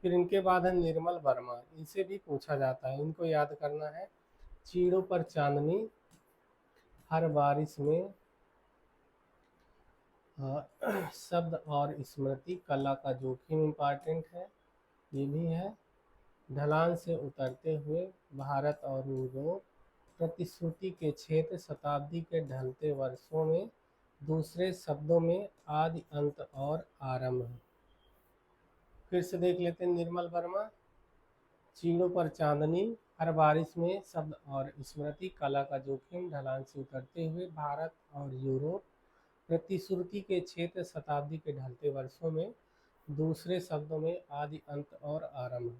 [SPEAKER 1] फिर इनके बाद है निर्मल वर्मा, इनसे भी पूछा जाता है, इनको याद करना है। चीड़ों पर चांदनी, हर बारिश में, शब्द और स्मृति, कला का जोखिम इम्पॉर्टेंट है, ये भी है। ढलान से उतरते हुए, भारत और यूरोप, प्रतिश्रुति के क्षेत्र, शताब्दी के ढलते वर्षों में, दूसरे शब्दों में आदि अंत और आरंभ। फिर से देख लेते हैं निर्मल वर्मा। चीड़ों पर चांदनी, हर बारिश में, शब्द और स्मृति, कला का जोखिम, ढलान से उतरते हुए, भारत और यूरोप, प्रतिश्रुति के क्षेत्र, शताब्दी के ढलते वर्षों में, दूसरे शब्दों में आदि अंत और आरंभ।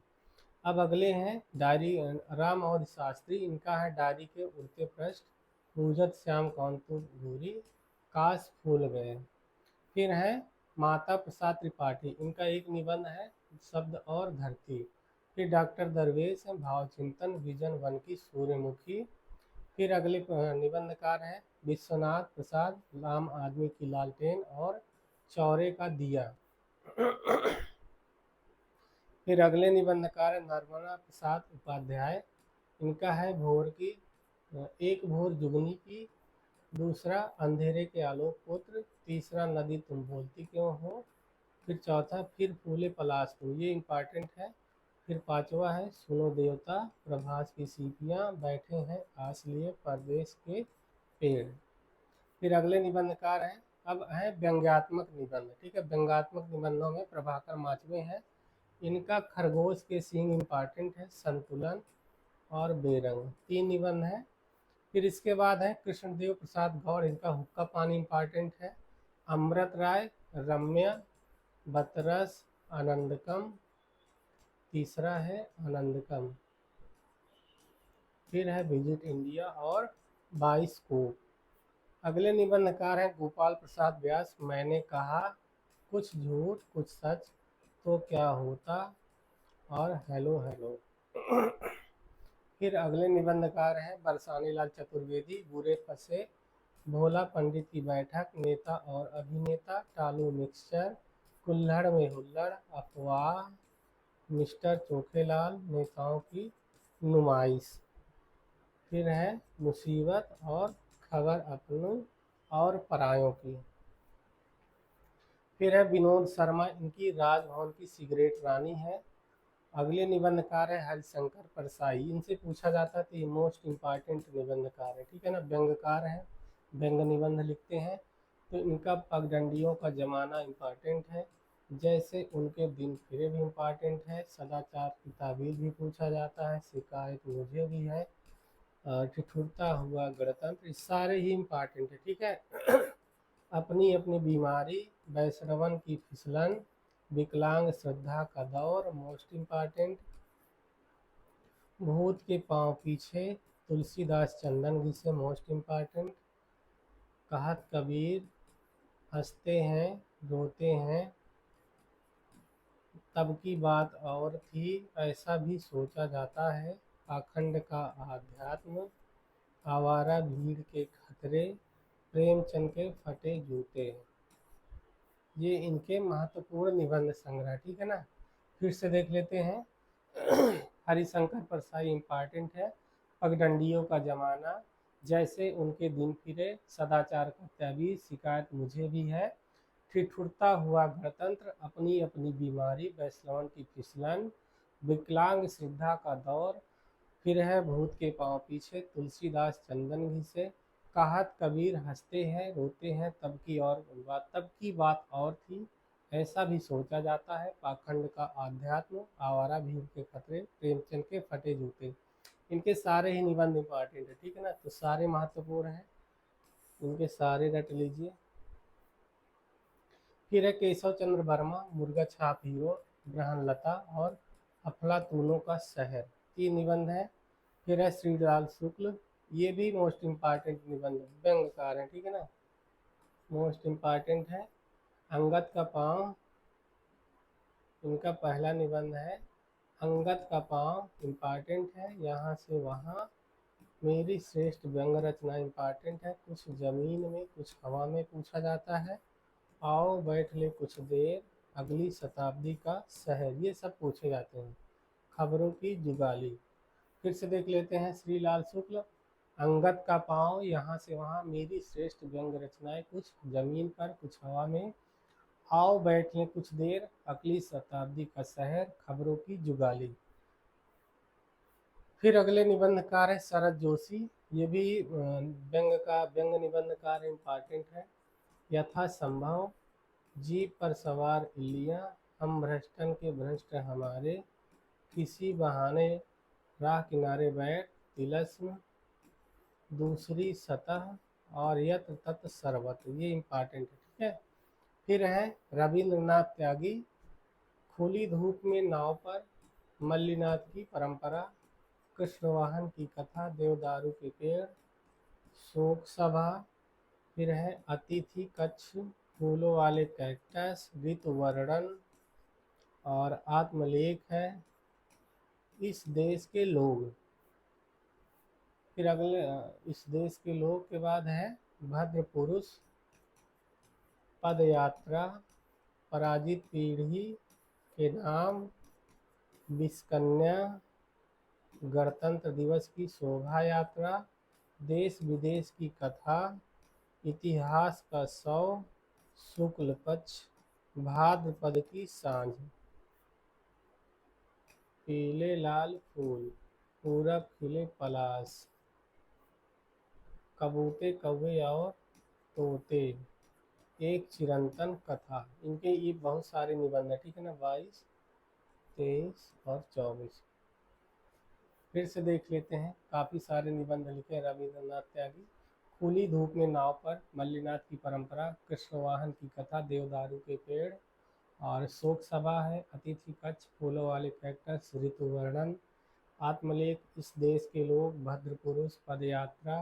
[SPEAKER 1] अब अगले हैं डायरी, राम और शास्त्री, इनका है डायरी के उड़ते पृष्ठ, पूजत श्याम कौनपुर दूरी, काश फूल गए। फिर है माता प्रसाद त्रिपाठी, इनका एक निबंध है शब्द और धरती, फिर डॉक्टर दरवेश हैं, भावचिंतन, विजन वन की सूर्यमुखी। फिर अगले निबंधकार हैं विश्वनाथ प्रसाद, आम आदमी की लालटेन और चौरे का दिया। फिर अगले निबंधकार है नर्मदा प्रसाद उपाध्याय, इनका है भोर की एक भोर जुगनी की, दूसरा अंधेरे के आलोक पुत्र, तीसरा नदी तुम बोलती क्यों हो, फिर चौथा फिर फूले पलाश तुम, ये इम्पॉर्टेंट है। फिर पांचवा है सुनो देवता, प्रभास की सीपियाँ, बैठे हैं आस लिए परदेश के पेड़। फिर अगले निबंधकार हैं, अब है व्यंग्यात्मक निबंध, ठीक है। व्यंग्यात्मक निबंधों में प्रभाकर माचवे हैं, इनका खरगोश के सींग इम्पॉर्टेंट है, संतुलन और बेरंग, 3 निबंध हैं। फिर इसके बाद है कृष्णदेव प्रसाद गौड़, इनका हुक्का पानी इम्पॉर्टेंट है, अमृत राय, रम्या, बतरस, आनंदकम, तीसरा है आनंदकम। फिर है विजिट इंडिया और बाइस्कोप। अगले निबंधकार हैं गोपाल प्रसाद व्यास, मैंने कहा कुछ झूठ कुछ सच तो क्या होता, और हेलो हेलो। फिर अगले निबंधकार हैं बरसाने लाल चतुर्वेदी, बुरे फंसे, भोला पंडित की बैठक, नेता और अभिनेता, टालू मिक्सचर, कुल्हड़ में हुल्लड़, अफवाह, मिस्टर चोखेलाल, नेताओं की नुमाइश। फिर है मुसीबत और खबर अपनों और परायों की। फिर है विनोद शर्मा, इनकी राजभवन की सिगरेट रानी है। अगले निबंधकार है हरिशंकर परसाई, इनसे पूछा जाता है तो ये मोस्ट इम्पॉर्टेंट निबंधकार है, ठीक है ना। व्यंग्यकार है, व्यंग्य निबंध लिखते हैं, तो इनका पगडंडियों का जमाना इम्पॉर्टेंट है, जैसे उनके दिन फिरे भी इम्पॉर्टेंट है, सदाचार की ताबीर भी पूछा जाता है, शिकायत मुझे भी है, ठिठुरता हुआ गणतंत्र, सारे ही इम्पॉर्टेंट है, ठीक है। अपनी अपनी बीमारी, वैश्रवण की फिसलन, विकलांग श्रद्धा का दौर, मोस्ट इम्पॉर्टेंट, भूत के पांव पीछे, तुलसीदास चंदन घिसे, मोस्ट इम्पॉर्टेंट, कहत कबीर, हंसते हैं रोते हैं तब की बात और थी, ऐसा भी सोचा जाता है, पाखंड का आध्यात्म, आवारा भीड़ के खतरे, प्रेमचंद के फटे जूते। ये इनके महत्वपूर्ण निबंध संग्रह, ठीक है ना। फिर से देख लेते हैं। हरिशंकर परसाई इम्पॉर्टेंट है, पगडंडियों का जमाना, जैसे उनके दिन फिरे, सदाचार का त्यागी, शिकायत मुझे भी है, ठिठुरता हुआ गणतंत्र, अपनी अपनी बीमारी, वैश्रवण की फिसलन, विकलांग श्रद्धा का दौर, फिर है भूत के पांव पीछे, तुलसीदास चंदन घिसे, कहत कबीर, हंसते हैं रोते हैं तब की बात और थी, ऐसा भी सोचा जाता है, पाखंड का आध्यात्म, आवारा भीड़ के खतरे, प्रेमचंद के फटे जूते। इनके सारे ही निबंध इंपॉर्टेंट है, ठीक है ना, तो सारे महत्वपूर्ण हैं, इनके सारे रट लीजिए। फिर है केशव चंद्र वर्मा, मुर्गा छाप हीरो, ग्रहणलता और अफलातूनों का शहर, 3 निबंध है। फिर है श्रीलाल शुक्ल, ये भी मोस्ट इम्पॉर्टेंट निबंध व्यंग्यकार है, ठीक है ना, मोस्ट इम्पॉर्टेंट है। अंगद का पाँव, इनका पहला निबंध है, अंगद का पाँव इम्पॉर्टेंट है, यहाँ से वहाँ, मेरी श्रेष्ठ व्यंग्य रचना इम्पॉर्टेंट है, कुछ जमीन में कुछ हवा में पूछा जाता है, आओ बैठ ले कुछ देर, अगली शताब्दी का शहर, ये सब पूछे जाते हैं, खबरों की जुगाली। फिर से देख लेते हैं श्रीलाल शुक्ल, अंगद का पाँव, यहाँ से वहाँ, मेरी श्रेष्ठ व्यंग्य रचनाएं, कुछ जमीन पर कुछ हवा में, आओ बैठ लें कुछ देर, अगली शताब्दी का शहर, खबरों की जुगाली। फिर अगले निबंधकार है शरद जोशी, ये भी व्यंग्य निबंधकार इम्पॉर्टेंट है। यथासंभव, जीप पर सवार इल्लियाँ, हम भ्रष्टन के भ्रष्ट हमारे, किसी बहाने राह किनारे बैठ, तिलस्म, दूसरी सतह और यत्र तत्र सर्वत, ये इम्पॉर्टेंट है, ठीक है। फिर है रविंद्रनाथ त्यागी, खुली धूप में नाव पर, मल्लीनाथ की परंपरा, कृष्णवाहन की कथा, देवदारू के पेड़, शोक सभा। फिर है अतिथि कक्ष, फूलों वाले कैक्टस, ऋतु वर्णन और आत्मलेख है, इस देश के लोग। फिर अगले इस देश के लोग के बाद है भद्र पुरुष, पद यात्रा, पराजित पीढ़ी के नाम, विषकन्या, गणतंत्र दिवस की शोभा यात्रा, देश विदेश की कथा, इतिहास का शव, शुक्ल पक्ष, भाद्रपद की सांझ, पीले लाल फूल, पूरब खिले पलाश, कबूते कौवे और तोते, एक चिरंतन कथा। इनके ये बहुत सारे निबंध है, ठीक है ना, 22, 23 और 24। फिर से देख लेते हैं, काफ़ी सारे निबंध लिखे रविंद्रनाथ त्यागी। खुली धूप में नाव पर, मल्लीनाथ की परंपरा, कृष्णवाहन की कथा, देवदारू के पेड़, और शोक सभा है, अतिथि कक्ष, फूलों वाले कैक्टस, ऋतु वर्णन, आत्मलेख, इस देश के लोग, भद्र पुरुष, पदयात्रा,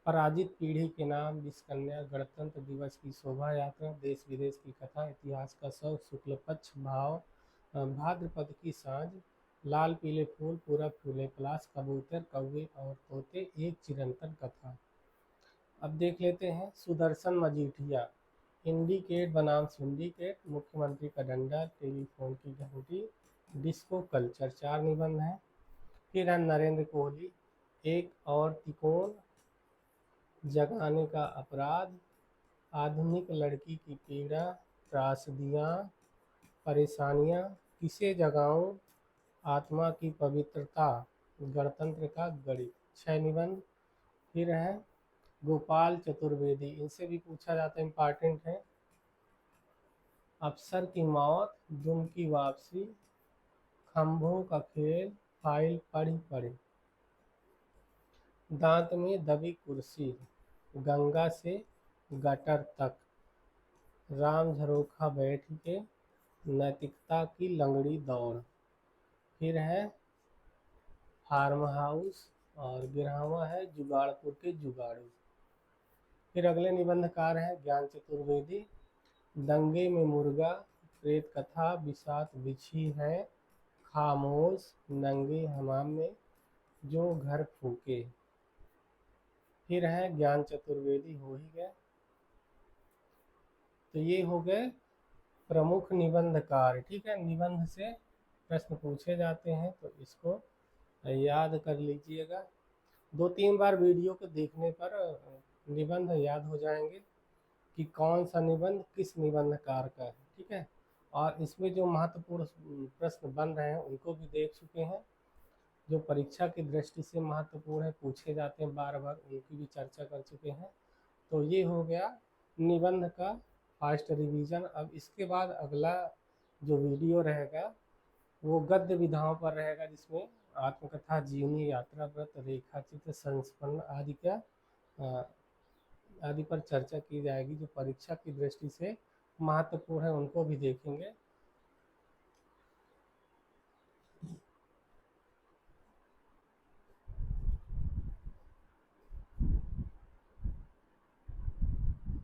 [SPEAKER 1] पराजित पीढ़ी के नाम, विषकन्या, गणतंत्र दिवस की शोभा यात्रा, देश विदेश की कथा, इतिहास का शव, शुक्ल पक्ष, भाद्रपद की सांझ, लाल पीले फूल, पूरब फूले पलाश, कबूतर कौवे और तोते, एक चिरंतन कथा। अब देख लेते हैं सुदर्शन मजीठिया। इंडिकेट बनाम सिंडिकेट, मुख्यमंत्री का डंडा, टेलीफोन की घंटी, डिस्को कल्चर, 4 निबंध हैं। फिर है नरेंद्र कोहली, एक और तिकोन, जगाने का अपराध, आधुनिक लड़की की पीड़ा, त्रासदियाँ, परेशानियाँ, किसे जगाऊं, आत्मा की पवित्रता, गणतंत्र का गणित, 6 निबंध। फिर है गोपाल चतुर्वेदी, इनसे भी पूछा जाता है, इम्पॉर्टेंट है। अफसर की मौत, दुम की वापसी, खंभों का खेल, फाइल पढ़ी पढ़ी, दांत में दबी कुर्सी, गंगा से गटर तक, राम झरोखा बैठ के, नैतिकता की लंगड़ी दौड़। फिर है फार्म हाउस, और गिरहावा है जुगाड़पुर के जुगाड़ू। फिर अगले निबंधकार हैं ज्ञान चतुर्वेदी, दंगे में मुर्गा, प्रेत कथा, बिसात बिछी है, खामोश, नंगे हमाम में जो घर फूके। फिर है ज्ञान चतुर्वेदी, हो ही गए। तो ये हो गए प्रमुख निबंधकार, ठीक है। निबंध से प्रश्न पूछे जाते हैं, तो इसको याद कर लीजिएगा। 2-3 बार वीडियो को देखने पर निबंध याद हो जाएंगे कि कौन सा निबंध किस निबंधकार का है, ठीक है। और इसमें जो महत्वपूर्ण प्रश्न बन रहे हैं उनको भी देख चुके हैं, जो परीक्षा की दृष्टि से महत्वपूर्ण है, पूछे जाते हैं बार बार, उनकी भी चर्चा कर चुके हैं। तो ये हो गया निबंध का फास्ट रिवीजन। अब इसके बाद अगला जो वीडियो रहेगा वो गद्य विधाओं पर रहेगा, जिसमें आत्मकथा, जीवनी, यात्रा, व्रत, रेखा चित्र, संस्मरण आदि पर चर्चा की जाएगी, जो परीक्षा की दृष्टि से महत्वपूर्ण है, उनको भी देखेंगे।